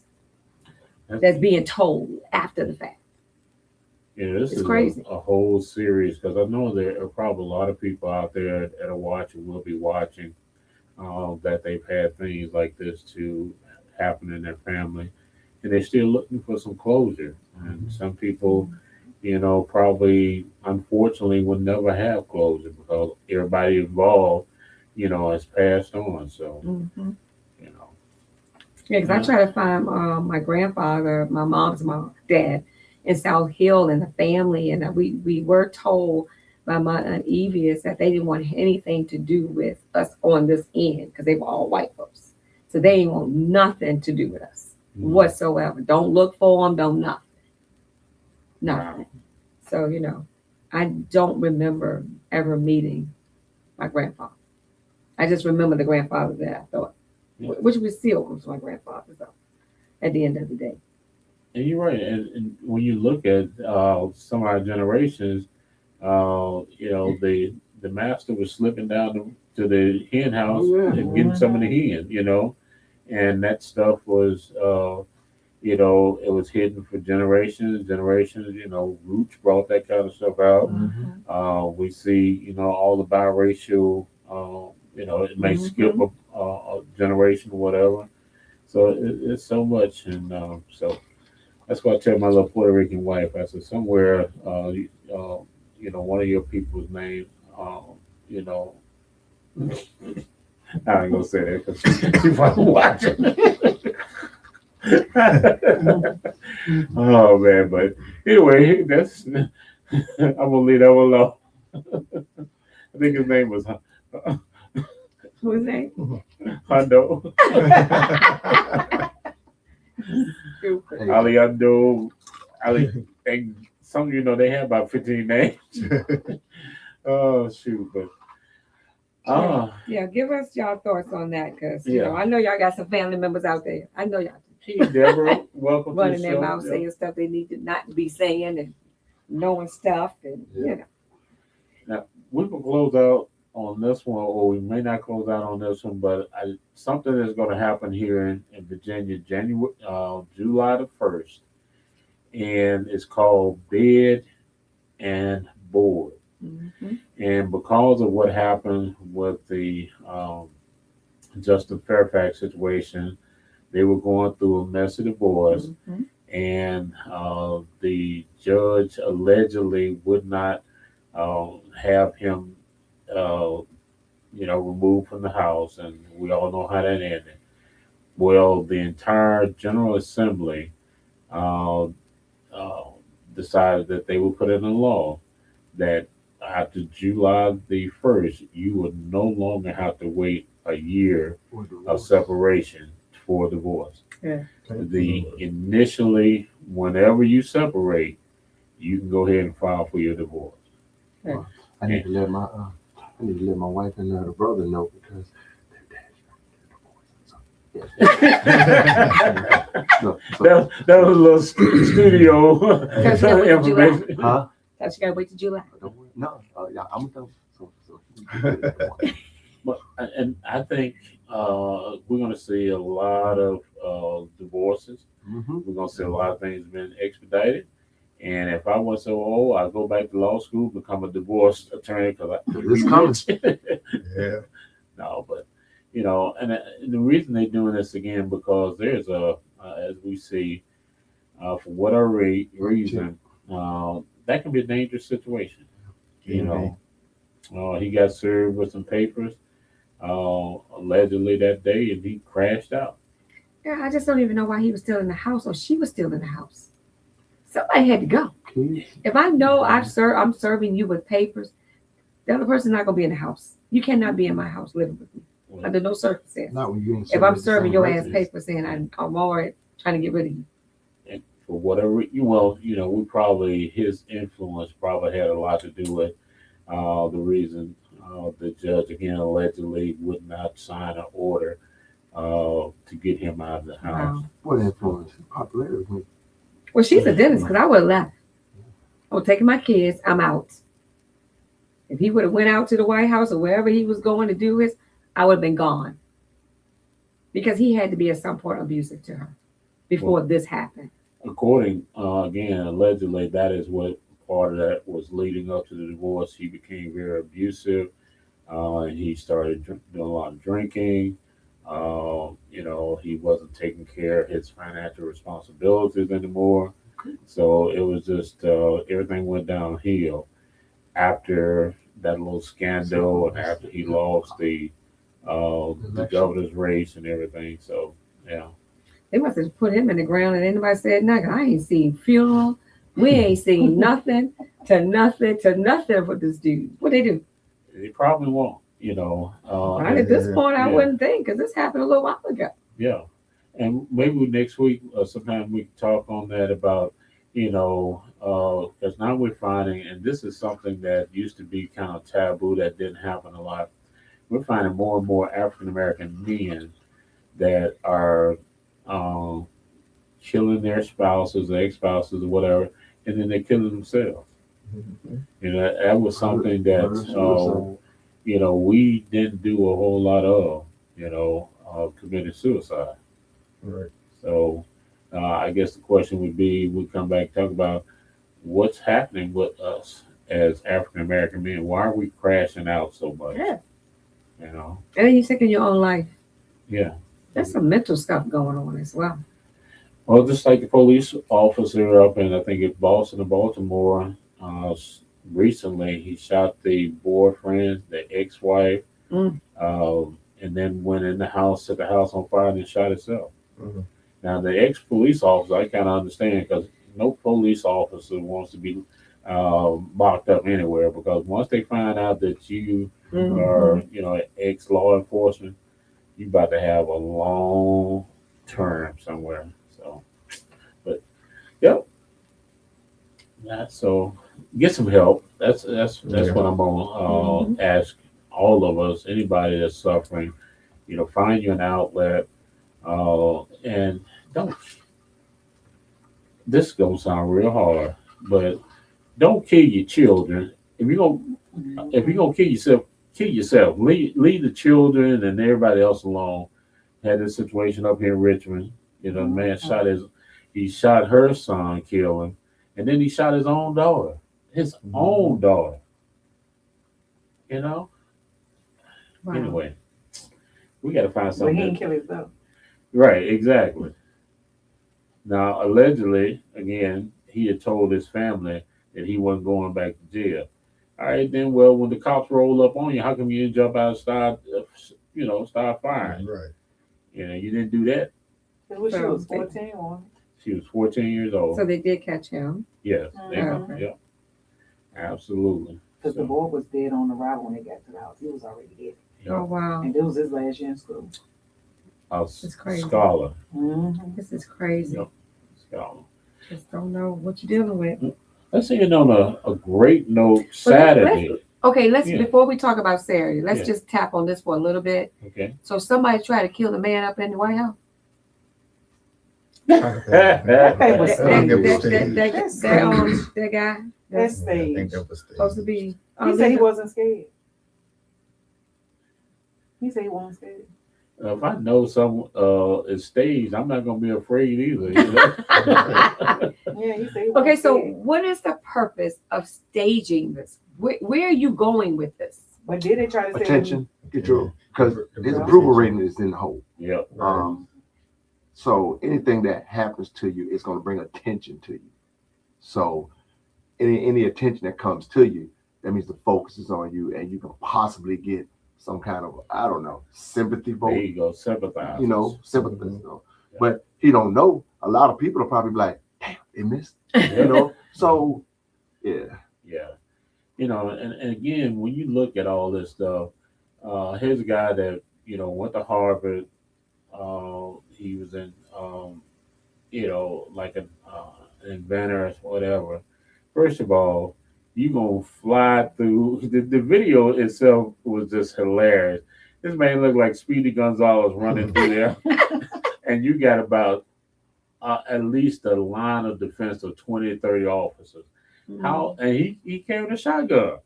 That's being told after the fact. This It's is crazy. a whole series, because I know there are probably a lot of people out there that are watching, will be watching, that they've had things like this to happen in their family, and they're still looking for some closure. And some people, probably unfortunately will never have closure because everybody involved, has passed on. So, you know, Yeah, because I try to find my grandfather, my mom's dad, in South Hill and the family, and we were told by my aunt Evie that they didn't want anything to do with us on this end because they were all white folks, so they didn't want nothing to do with us whatsoever. Don't look for them, don't nothing. Wow. So I don't remember ever meeting my grandfather. I just remember the grandfather that I thought, which was still was my grandfather. So at the end of the day. And you're right. And when you look at some of our generations, the master was slipping down to the hen house and getting some of the hen, and that stuff was, it was hidden for generations. Roots brought that kind of stuff out. We see, all the biracial, it may skip a generation or whatever. So it's so much. And so that's why I tell my little Puerto Rican wife, I said, somewhere, one of your people's name, I ain't gonna say that because she probably watching. Oh man, but anyway, that's I'm gonna leave that one alone. I think his name was Who's name? Hondo. Aliando, Ali, and some they have about 15 names. Oh shoot, but yeah, give us y'all thoughts on that, because I know y'all got some family members out there. I know y'all Hey, Deborah, welcome running to the their show. mouth saying stuff they need to not be saying and knowing stuff, and Now we can close out on this one, or we may not close out on this one, but something is going to happen here in Virginia, July the 1st, and it's called Bed and Board. And because of what happened with the Justin Fairfax situation, they were going through a messy divorce, and the judge allegedly would not have him, removed from the house, and we all know how that ended. Well, the entire General Assembly decided that they would put in a law that after July the 1st, you would no longer have to wait a year of separation for divorce. Initially, whenever you separate, you can go ahead and file for your divorce. I need to let my wife and her brother know, because that was a little studio information. Huh? That's you gotta wait till July. No, I'm done. But and I think we're going to see a lot of divorces. We're going to see a lot of things being expedited, And if I was so old, I'd go back to law school, become a divorce attorney because It's coming. Yeah. No, but and the reason they're doing this again because there's as we see, for whatever reason, that can be a dangerous situation. You know, he got served with some papers, allegedly that day, and he crashed out. Yeah, I just don't even know why he was still in the house or she was still in the house. Somebody had to go. Kids. If I know I'm serving you with papers, the other person's not gonna be in the house. You cannot be in my house living with me under no circumstance. Not when you ain't If I'm the serving same your ass residence. papers saying I'm already trying to get rid of you. And for whatever, we probably his influence probably had a lot to do with the reason the judge again allegedly would not sign an order to get him out of the house. Wow. What influence? Popularity. Well, she's a dentist because I would have left. I was taking my kids. I'm out. If he would have went out to the White House or wherever he was going to do his, I would have been gone. Because he had to be at some point abusive to her before this happened. According, again, allegedly, that is what part of that was leading up to the divorce. He became very abusive. And he started doing a lot of drinking. He wasn't taking care of his financial responsibilities anymore. So it was just everything went downhill after that little scandal and after he lost the governor's race and everything. So yeah. They must have put him in the ground and anybody said nothing. I ain't seen funeral. We ain't seen nothing for this dude. What they do? They probably won't, Right at this point, I wouldn't think because this happened a little while ago. Yeah. And maybe next week, sometime we can talk on that about, because now we're finding, and this is something that used to be kind of taboo that didn't happen a lot. We're finding more and more African American men that are killing their spouses, their ex-spouses, or whatever, and then they're killing themselves. That was something that we didn't do a whole lot of committing suicide. Right. So I guess the question would be, we come back and talk about what's happening with us as African American men. Why are we crashing out so much? Yeah. And then you're taking your own life. Yeah. There's some mental stuff going on as well. Well, just like the police officer up in, I think it's Boston or Baltimore, recently, he shot the boyfriend, the ex-wife, Mm. and then went in the house, set the house on fire, and then shot himself. Mhm. Now, the ex-police officer, I kind of understand because no police officer wants to be locked up anywhere because once they find out that you Mhm. are, ex-law enforcement, you about to have a long term somewhere. So, but yep. So get some help. That's what I'm gonna ask all of us. Anybody that's suffering, find you an outlet, and don't. This is gonna sound real hard, but don't kill your children. If you're gonna kill yourself, kill yourself. Leave the children and everybody else alone. Had this situation up here in Richmond. The man he shot her son, killed him, and then he shot his own daughter. His own daughter. Wow. Anyway, we got to find But something. he didn't kill himself. Right, exactly. Now, allegedly, again, he had told his family that he wasn't going back to jail. All right, then, well, when the cops roll up on you, how come you didn't jump out and start firing? Right. You didn't do that. It was she was 14 on. She was 14 years old. So they did catch him. Yes, Mhm. yeah, absolutely. Because the boy was dead on arrival when they got to the house. He was already dead. Yeah. Oh wow. And it was his last year in school. It's crazy. Scholar. Mm-hmm. This is crazy. Yep. Scholar. Just don't know what you're dealing with. Let's end on a great note. Saturday. Okay, let's Yeah. before we talk about Saturday, let's Yeah. just tap on this for a little bit. Okay. So somebody tried to kill the man up in the White House. was That That's guy That's I think stage. that was supposed to be. He said he wasn't scared. He said he wasn't scared. If I know some is staged, I'm not gonna be afraid either. You know? Yeah, he said he Okay, wasn't so scared. what is the purpose of staging this? Where are you going with this? But did they try to say Attention, get your because The his Yeah. approval rating is in the hole. Yep. So anything that happens to you is going to bring attention to you. So any attention that comes to you, that means the focus is on you, and you can possibly get some kind of, I don't know, sympathy There vote. you go, sympathize. You know, sympathy. You know. But he don't know. A lot of people are probably like, damn, they missed. You know. So yeah. Yeah. You know, and again, when you look at all this stuff, here's a guy that went to Harvard. He was in, like an inventor or whatever. First of all, you gonna fly through the video itself was just hilarious. This man looked like Speedy Gonzalez running through there, and you got about at least a line of defense of 20 to 30 officers. How and he carried a shotgun.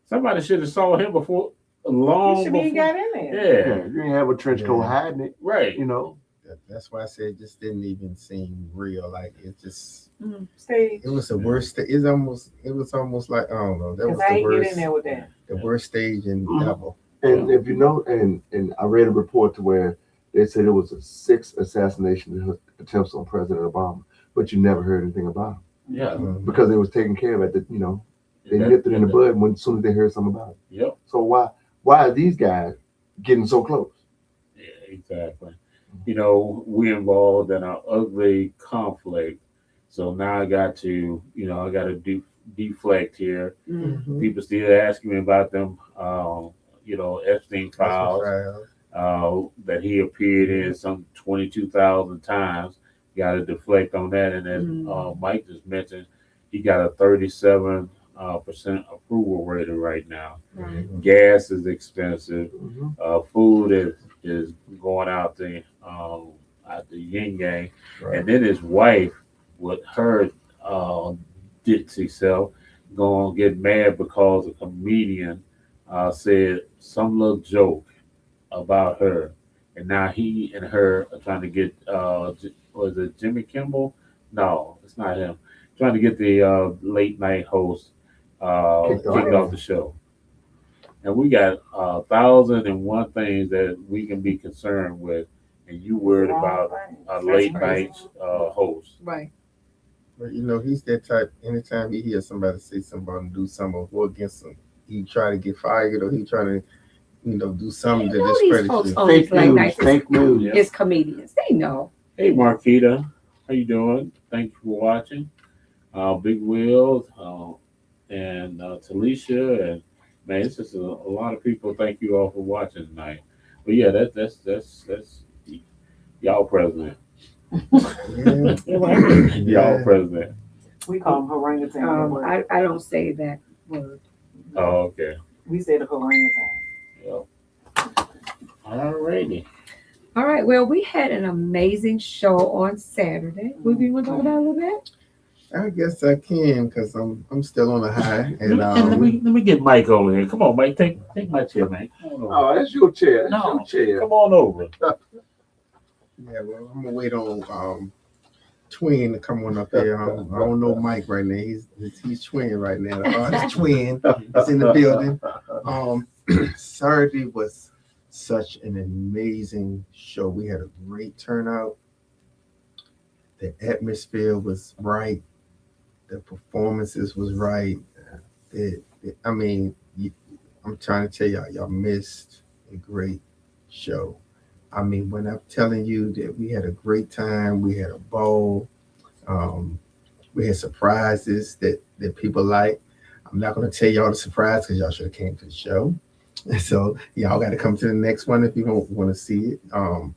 Somebody should have saw him before he long should be before. got in there. Yeah, Yeah, you ain't have a trench coat Yeah. hiding it. right. You know. That's why I said it just didn't even seem real. Like Stage. it was the worst. It was almost like I don't know. That was Because I the ain't get in worst. there with that. The worst stage in Mhm. ever. And if you know, and I read a report to where they said it was a 6 assassination attempts on President Obama, but you never heard anything about him Yeah. because it was taken care of at the, they That- nipped it in the bud when as soon as they heard something about it. Yep. So why are these guys getting so close? Yeah, exactly. We involved in an ugly conflict. So now I got to, deflect here. Mm. People still asking me about them, Epstein files that he appeared in some 22,000 times. Got to deflect on that. And then Mike just mentioned he got a 37% approval rating right now. Right. Gas is expensive. Mhm. Food is going out the yin yang, Right. and then his wife with her ditzy self gonna get mad because a comedian said some little joke about her, and now he and her are trying to get was it Jimmy Kimmel? No, it's not him. Trying to get the late night host Kicked kicked off. off the show. And we got 1,001 things that we can be concerned with, and you worried about a late night host. Right. But he's that type. Anytime he hears somebody say something and do something or go against him, he try to get fired or he try to, do something to All these discredit folks you. on these late nights Fake news. is comedians. They know. Hey, Marquita, how you doing? Thank you for watching. Big Will and Talisha, and man, it's just a lot of people. Thank you all for watching tonight. But yeah, that's y'all president. Yeah. Y'all president. We call them orangutan. I don't say that word. Oh, okay. We say the orangutan. Yep. Alrighty. All right. Well, we had an amazing show on Saturday. We want to talk about it a little bit. I guess I can because I'm still on a high and let me get Mike over here. Come on, Mike. Take my chair, Mike. Come on over. Oh, that's your chair. That's No. your chair. Come on over. yeah. Well, I'm gonna wait on Twin to come on up here. I don't know Mike right now. He's Twin right now. The artist Twin is in the building. Saturday was such an amazing show. We had a great turnout. The atmosphere was right. The performances was right. I'm trying to tell y'all missed a great show. I mean, when I'm telling you that we had a great time, we had a ball, we had surprises that people like. I'm not going to tell y'all the surprise because y'all should have came to the show. So y'all got to come to the next one if you don't want to see it. I'm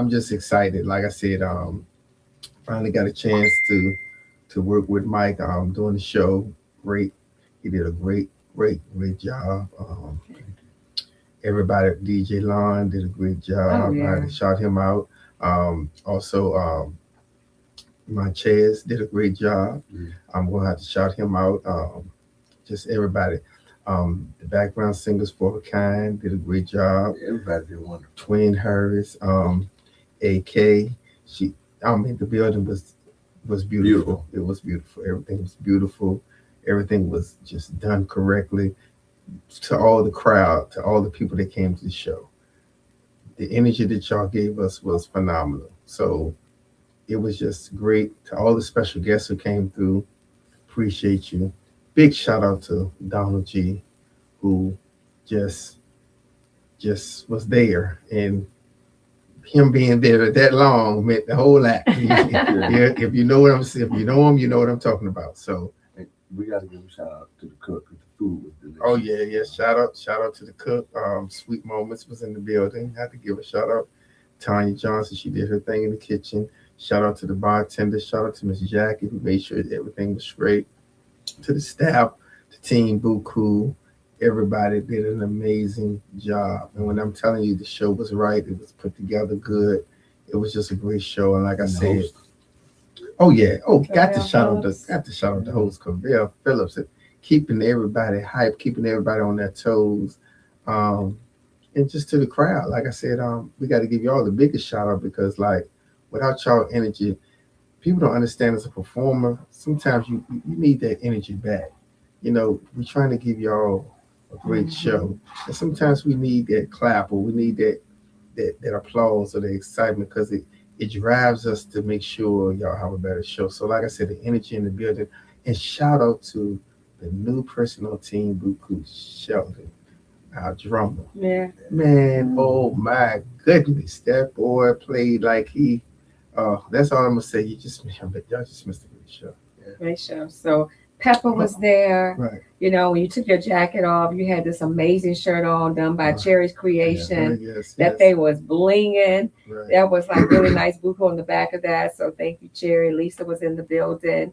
just excited. Like I said, finally got a chance to work with Mike doing the show. Great. He did a great job. Everybody at DJ Lon did a great job. Oh, yeah. I shot him out. Also, Monchez did a great job. I'm going to have to shout him out. Just everybody. The background singers for a kind did a great job. Everybody did wonderful. Twin Harris, AK. She, I mean, the building was beautiful. It was beautiful. Everything was beautiful. Everything was just done correctly. To all the crowd, to all the people that came to the show, the energy that y'all gave us was phenomenal. So it was just great. To all the special guests who came through, appreciate you. Big shout out to Donald G, who just just was there, and him being there that long meant the whole lot. Yeah, if you know what I'm saying, if you know him, you know what I'm talking about. So We got to give a shout out to the cook. The food was delicious. oh yeah, shout out to the cook. Sweet Moments was in the building. Had to give a shout out. Tanya Johnson, she did her thing in the kitchen. Shout out to the bartender. Shout out to Miss Jackie, who made sure that everything was straight. To the staff, the team, Buku, everybody did an amazing job. And when I'm telling you, the show was right. It was put together good. It was just a great show. And like I said, host. oh yeah, got to Cavell shout out the host, Cavell Phillips, keeping everybody hyped, keeping everybody on their toes. And just to the crowd, like I said, we got to give y'all the biggest shout out because like without y'all energy, people don't understand as a performer. Sometimes you need that energy back. You know, we're trying to give y'all a great show, and sometimes we need that clap or we need that applause or the excitement because it drives us to make sure y'all have a better show. So, like I said, the energy in the building, and shout out to the new person on Team Buku, Sheldon, our drummer. Yeah. Man, oh my goodness, that boy played like he. That's all I'm gonna say. Y'all just missed a great show. Great show. So Pepper was there. Right. You know, when you took your jacket off, you had this amazing shirt on done by Cherry's Creation. Yes. That thing was blinging. Right. That was like really nice buco on the back of that. So thank you, Cherry. Lisa was in the building.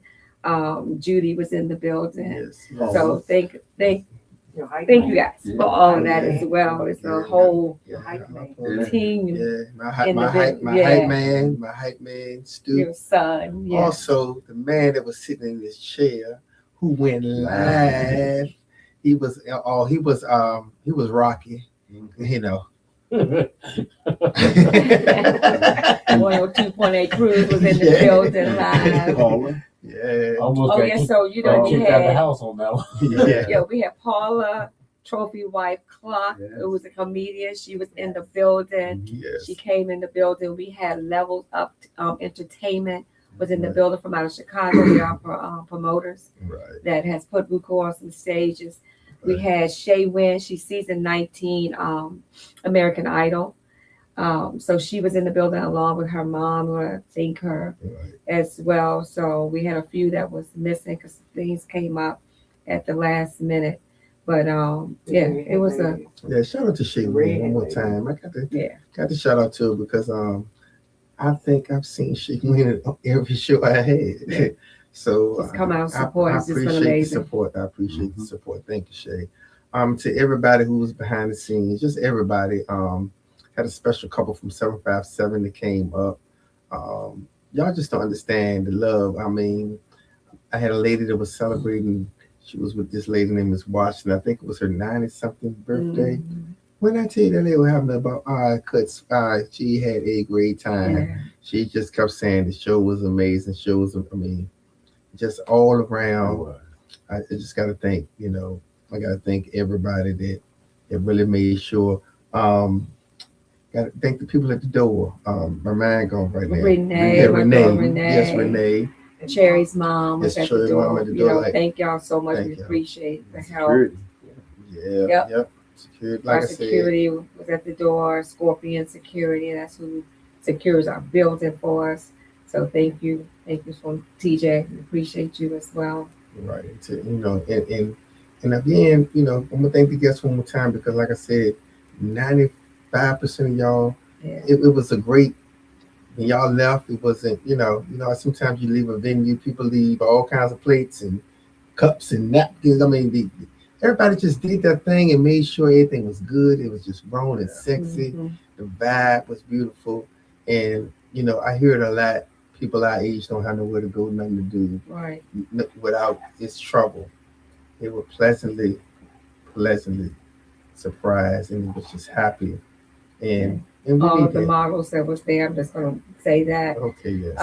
Judy was in the building. Yes. So thank Your hype you man. guys Yeah. for all of that as well. It's a whole Your hype man. team. Yeah, my in the hype building. my hype man, Stu. Your son. Yeah. Also, the man that was sitting in this chair who went live. He was Rocky, you know. 102.8 Cruise was in the building live. Paula. Yeah. Almost Oh got yeah, kicked- so you know we kicked out the had house on that one. Yeah. we had Paula, trophy wife Clark, who was a comedian. She was in the building. Yes. She came in the building. We had Levels Up Entertainment was in the building from out of Chicago. We are promoters Right. that has put Buku on some stages. We had Shay Wynn. She's season 19 American Idol. So she was in the building along with her mom, I think her Right. as well. So we had a few that was missing because things came up at the last minute. But it was a Yeah, shout out to Shay Wynn one more time. I got to shout out to her because I think I've seen Shay Wynn at every show I had. So Just come out and support. I It's just been appreciate the amazing. support. I appreciate the support. Thank you, Shay. To everybody who was behind the scenes, just everybody. Had a special couple from 757 that came up. Y'all just don't understand the love. I mean, I had a lady that was celebrating. She was with this lady named Miss Washington. I think it was her 90-something birthday. Mhm. When I tell you that they were having about cuts, she had a great time. Yeah. She just kept saying the show was amazing. Just all around. I just got to thank, I got to thank everybody that really made sure. Got to thank the people at the door. My mind going right now. Renee, Yeah, my Renee. girl Renee. Yes, Renee. Cherry's mom was Yes, at the Cherry's mom door. at the You door, know, like, thank y'all so much. thank We y'all. appreciate the help. Security. Yep. Security, like Our I said. security was at the door. Scorpion Security. That's who secures our building for us. So thank you from TJ. We appreciate you as well. Right. And again, I'm gonna thank the guests one more time because, like I said, 95% of y'all, Yeah. it was a great. When y'all left, it wasn't. Sometimes you leave a venue, people leave all kinds of plates and cups and napkins. I mean, everybody just did their thing and made sure everything was good. It was just grown and sexy. Mhm. The vibe was beautiful, and I hear it a lot. People our age don't have nowhere to go, nothing to do Right. without it's trouble. They were pleasantly pleasantly surprised and was just happy. And we All need of the that. models that was there, I'm just gonna say that. Okay, yes.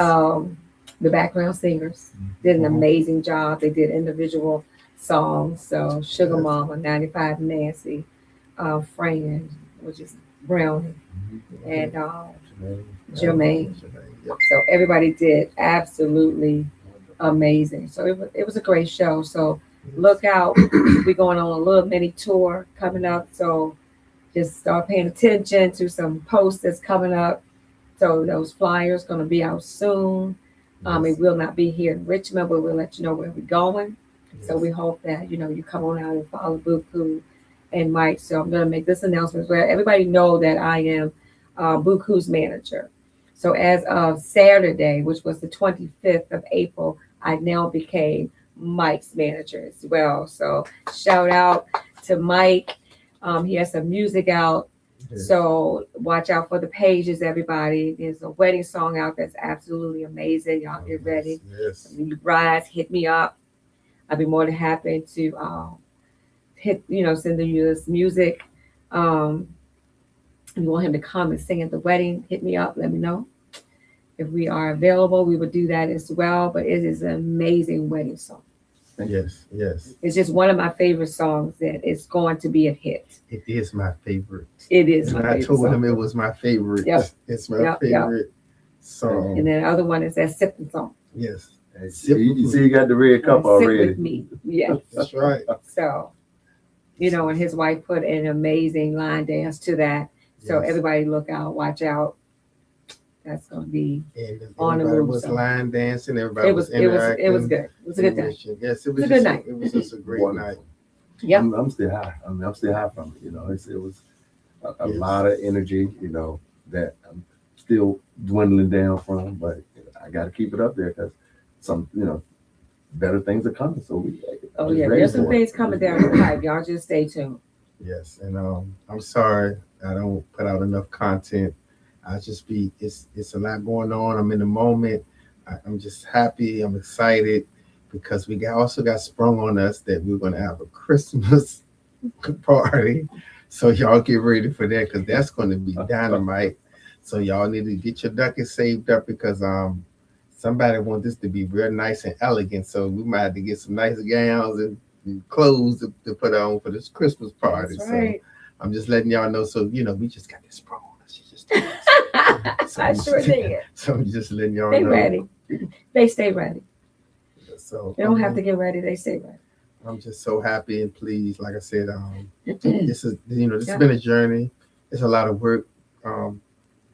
The background singers did an Mhm. amazing job. They did individual songs. So Sugar Yes. Mama, 95 Nancy, Fran, which is Brownie, and Jermaine. Yep. So everybody did absolutely amazing. So it was a great show. So look out. We're going on a little mini tour coming up. So just start paying attention to some posts that's coming up. So those flyers going to be out soon. It will not be here in Richmond, but we'll let you know where we're going. So we hope that you come on out and follow Buku and Mike. So I'm going to make this announcement where everybody know that I am Buku's manager. So as of Saturday, which was the 25th of April, I now became Mike's manager as well. So shout out to Mike. He has some music out. Yes. So watch out for the pages, everybody. There's a wedding song out that's absolutely amazing. Y'all get ready. Yes. When you brides, hit me up. I'd be more than happy to send you this music. If you want him to come and sing at the wedding, hit me up. Let me know. If we are available, we would do that as well. But it is an amazing wedding song. Yes. Yes. It's just one of my favorite songs that is going to be a hit. It is my favorite. It is And my I favorite told song. him it was my favorite. Yep. It's my Yep, favorite song. And then the other one is that sipping song. Yes. You see, you got the red cup Sip already. with me. Yeah. That's right. So, and his wife put an amazing line dance to that. So Yes. everybody look out, watch out. That's gonna be And on the everybody move, was so. line dancing. Everybody it was interacting. it was good. It was a good night. Yes, it It's was a good just night. It was just a great Wonderful. night. Yep. I'm still high. I'm still high from it. It was a Yes. lot of energy. That I'm still dwindling down from, but I got to keep it up there because some better things are coming. So Oh just yeah, ready there's some for it. things coming down the pipe. Y'all just stay tuned. Yes, and I'm sorry I don't put out enough content. It's a lot going on. I'm in the moment. I'm just happy. I'm excited because we also got sprung on us that we're going to have a Christmas party. So y'all get ready for that because that's going to be dynamite. So y'all need to get your ducats saved up because somebody wants this to be real nice and elegant. So we might have to get some nice gowns and clothes to put on for this Christmas party. That's right. So I'm just letting y'all know. So we just got this sprung on us. You just so I sure did. So I'm just letting y'all They know. ready. They stay ready. So They don't have to get ready. They stay ready. I'm just so happy and pleased. Like I said, this has Yeah. been a journey. It's a lot of work.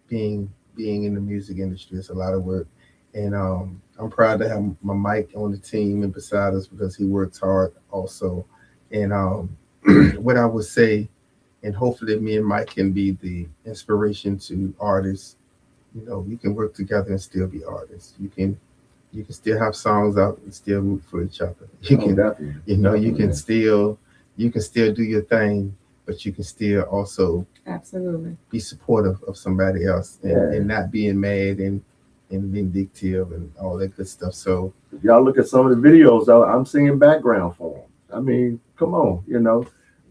Being in the music industry, it's a lot of work, and I'm proud to have my Mike on the team and beside us because he works hard also. And what I would say, and hopefully me and Mike can be the inspiration to artists. You can work together and still be artists. You can still have songs out and still root for each other. You can, Definitely. you can still do your thing, but you can still also Absolutely. be supportive of somebody else and not being mad and vindictive and all that good stuff. So If y'all look at some of the videos, I'm singing background for them. I mean, come on,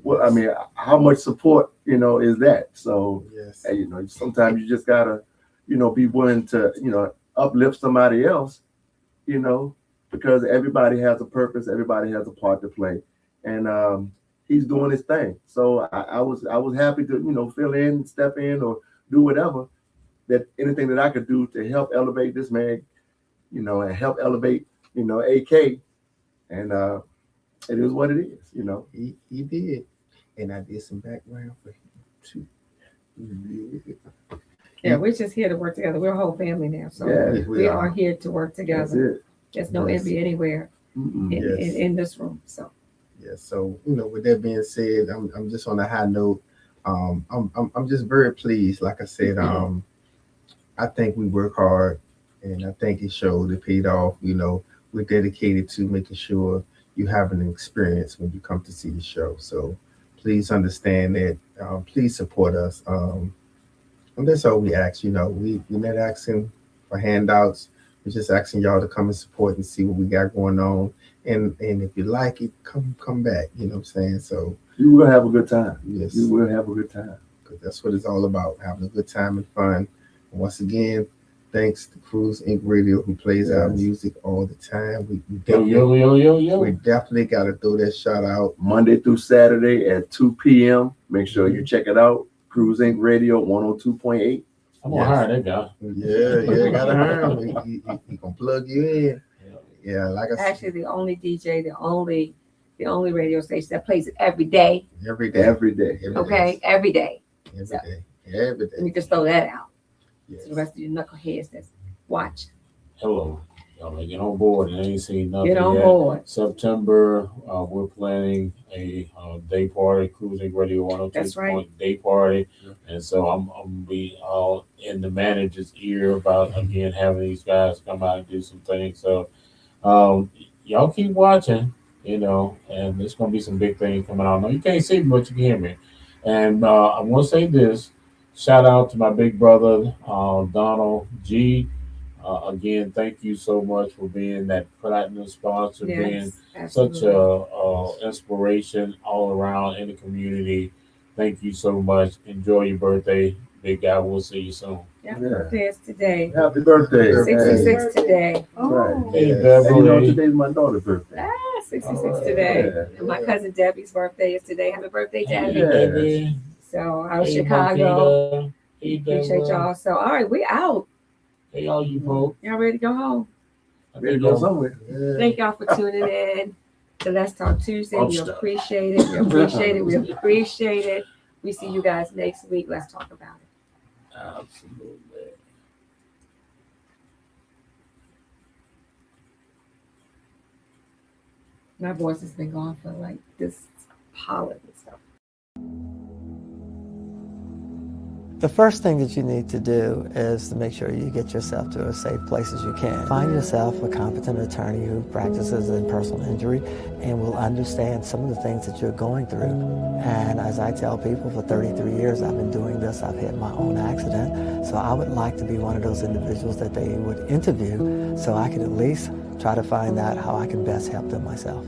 Well, I mean, how much support, is that? So, yes, hey, sometimes you just gotta, be willing to, uplift somebody else, because everybody has a purpose, everybody has a part to play, and he's doing his thing. So I was happy to, fill in, step in, or do whatever anything that I could do to help elevate this man, and help elevate, AK, and it is what it is, he did, and I did some background for him too. Yeah, we're just here to work together. We're a whole family now. So Yeah, we are here to work That's together. it. There's no Yes. envy anywhere Yes. in this room. So Yeah. So with that being said, I'm just on a high note. I'm just very pleased. Like I said, I think we work hard, and I think it showed. It paid off. We're dedicated to making sure you have an experience when you come to see the show. So please understand that. Please support us. And that's all we ask. We're not asking for handouts. We're just asking y'all to come and support and see what we got going on. And if you like it, come back. You know what I'm saying? So You will have a good time. Yes. You will have a good time. Because that's what it's all about, having a good time and fun. And once again, thanks to Cruise Inc. Radio, who plays our Yes. music all the time. We Yo. definitely got to throw that shout out. Monday through Saturday at 2 p.m. Make sure you check it out. Cruise Inc. Radio 102.8. I'm gonna hire that guy. Yeah, gotta hire him. He gonna plug you in. Yeah, like I said, Actually, the only DJ, the only radio station that plays it every day. every day. Every day. Okay, every day. Every So- day. Every Let me day. just throw that out Yes. to the rest of you knuckleheads that's watching. Hello. Y'all better get on board and ain't seen nothing Get on yet. board. September, we're planning a day party, Cruising Radio 102 That's right. day party. And so I'm gonna be all in the manager's ear about again having these guys come out and do some things. So y'all keep watching, and there's gonna be some big things coming out. No, you can't see me, but you can hear me. And I want to say this: shout out to my big brother Donald G. Again, thank you so much for being that platinum sponsor, being Yes, such absolutely. a inspiration all around in the community. Thank you so much. Enjoy your birthday, big guy. We'll see you soon. Yeah, birthday is today. Happy birthday. 66 today. Right. Hey, Yes. And you know, Beverly. today's my daughter's birthday. Ah, 66 today. Yeah. And my cousin Debbie's birthday is today. Happy birthday, Hey, Debbie. Yeah. baby. So out of Hey, Chicago. Marquita. Hey, Appreciate Deborah. y'all. So all right, we out. Hey, all you folks. Y'all ready to go home? Ready to go somewhere. Yeah. Thank y'all for tuning in to Let's Talk Tuesday. We Upstart. appreciate it. We appreciate it. We appreciate it. We see you guys next week. Let's talk about it. Absolutely. My voice has been gone for like this pollen and stuff. The first thing that you need to do is to make sure you get yourself to as safe place as you can. Find yourself a competent attorney who practices in personal injury and will understand some of the things that you're going through. And as I tell people, for 33 years I've been doing this. I've had my own accident. So I would like to be one of those individuals that they would interview so I could at least try to find out how I can best help them myself.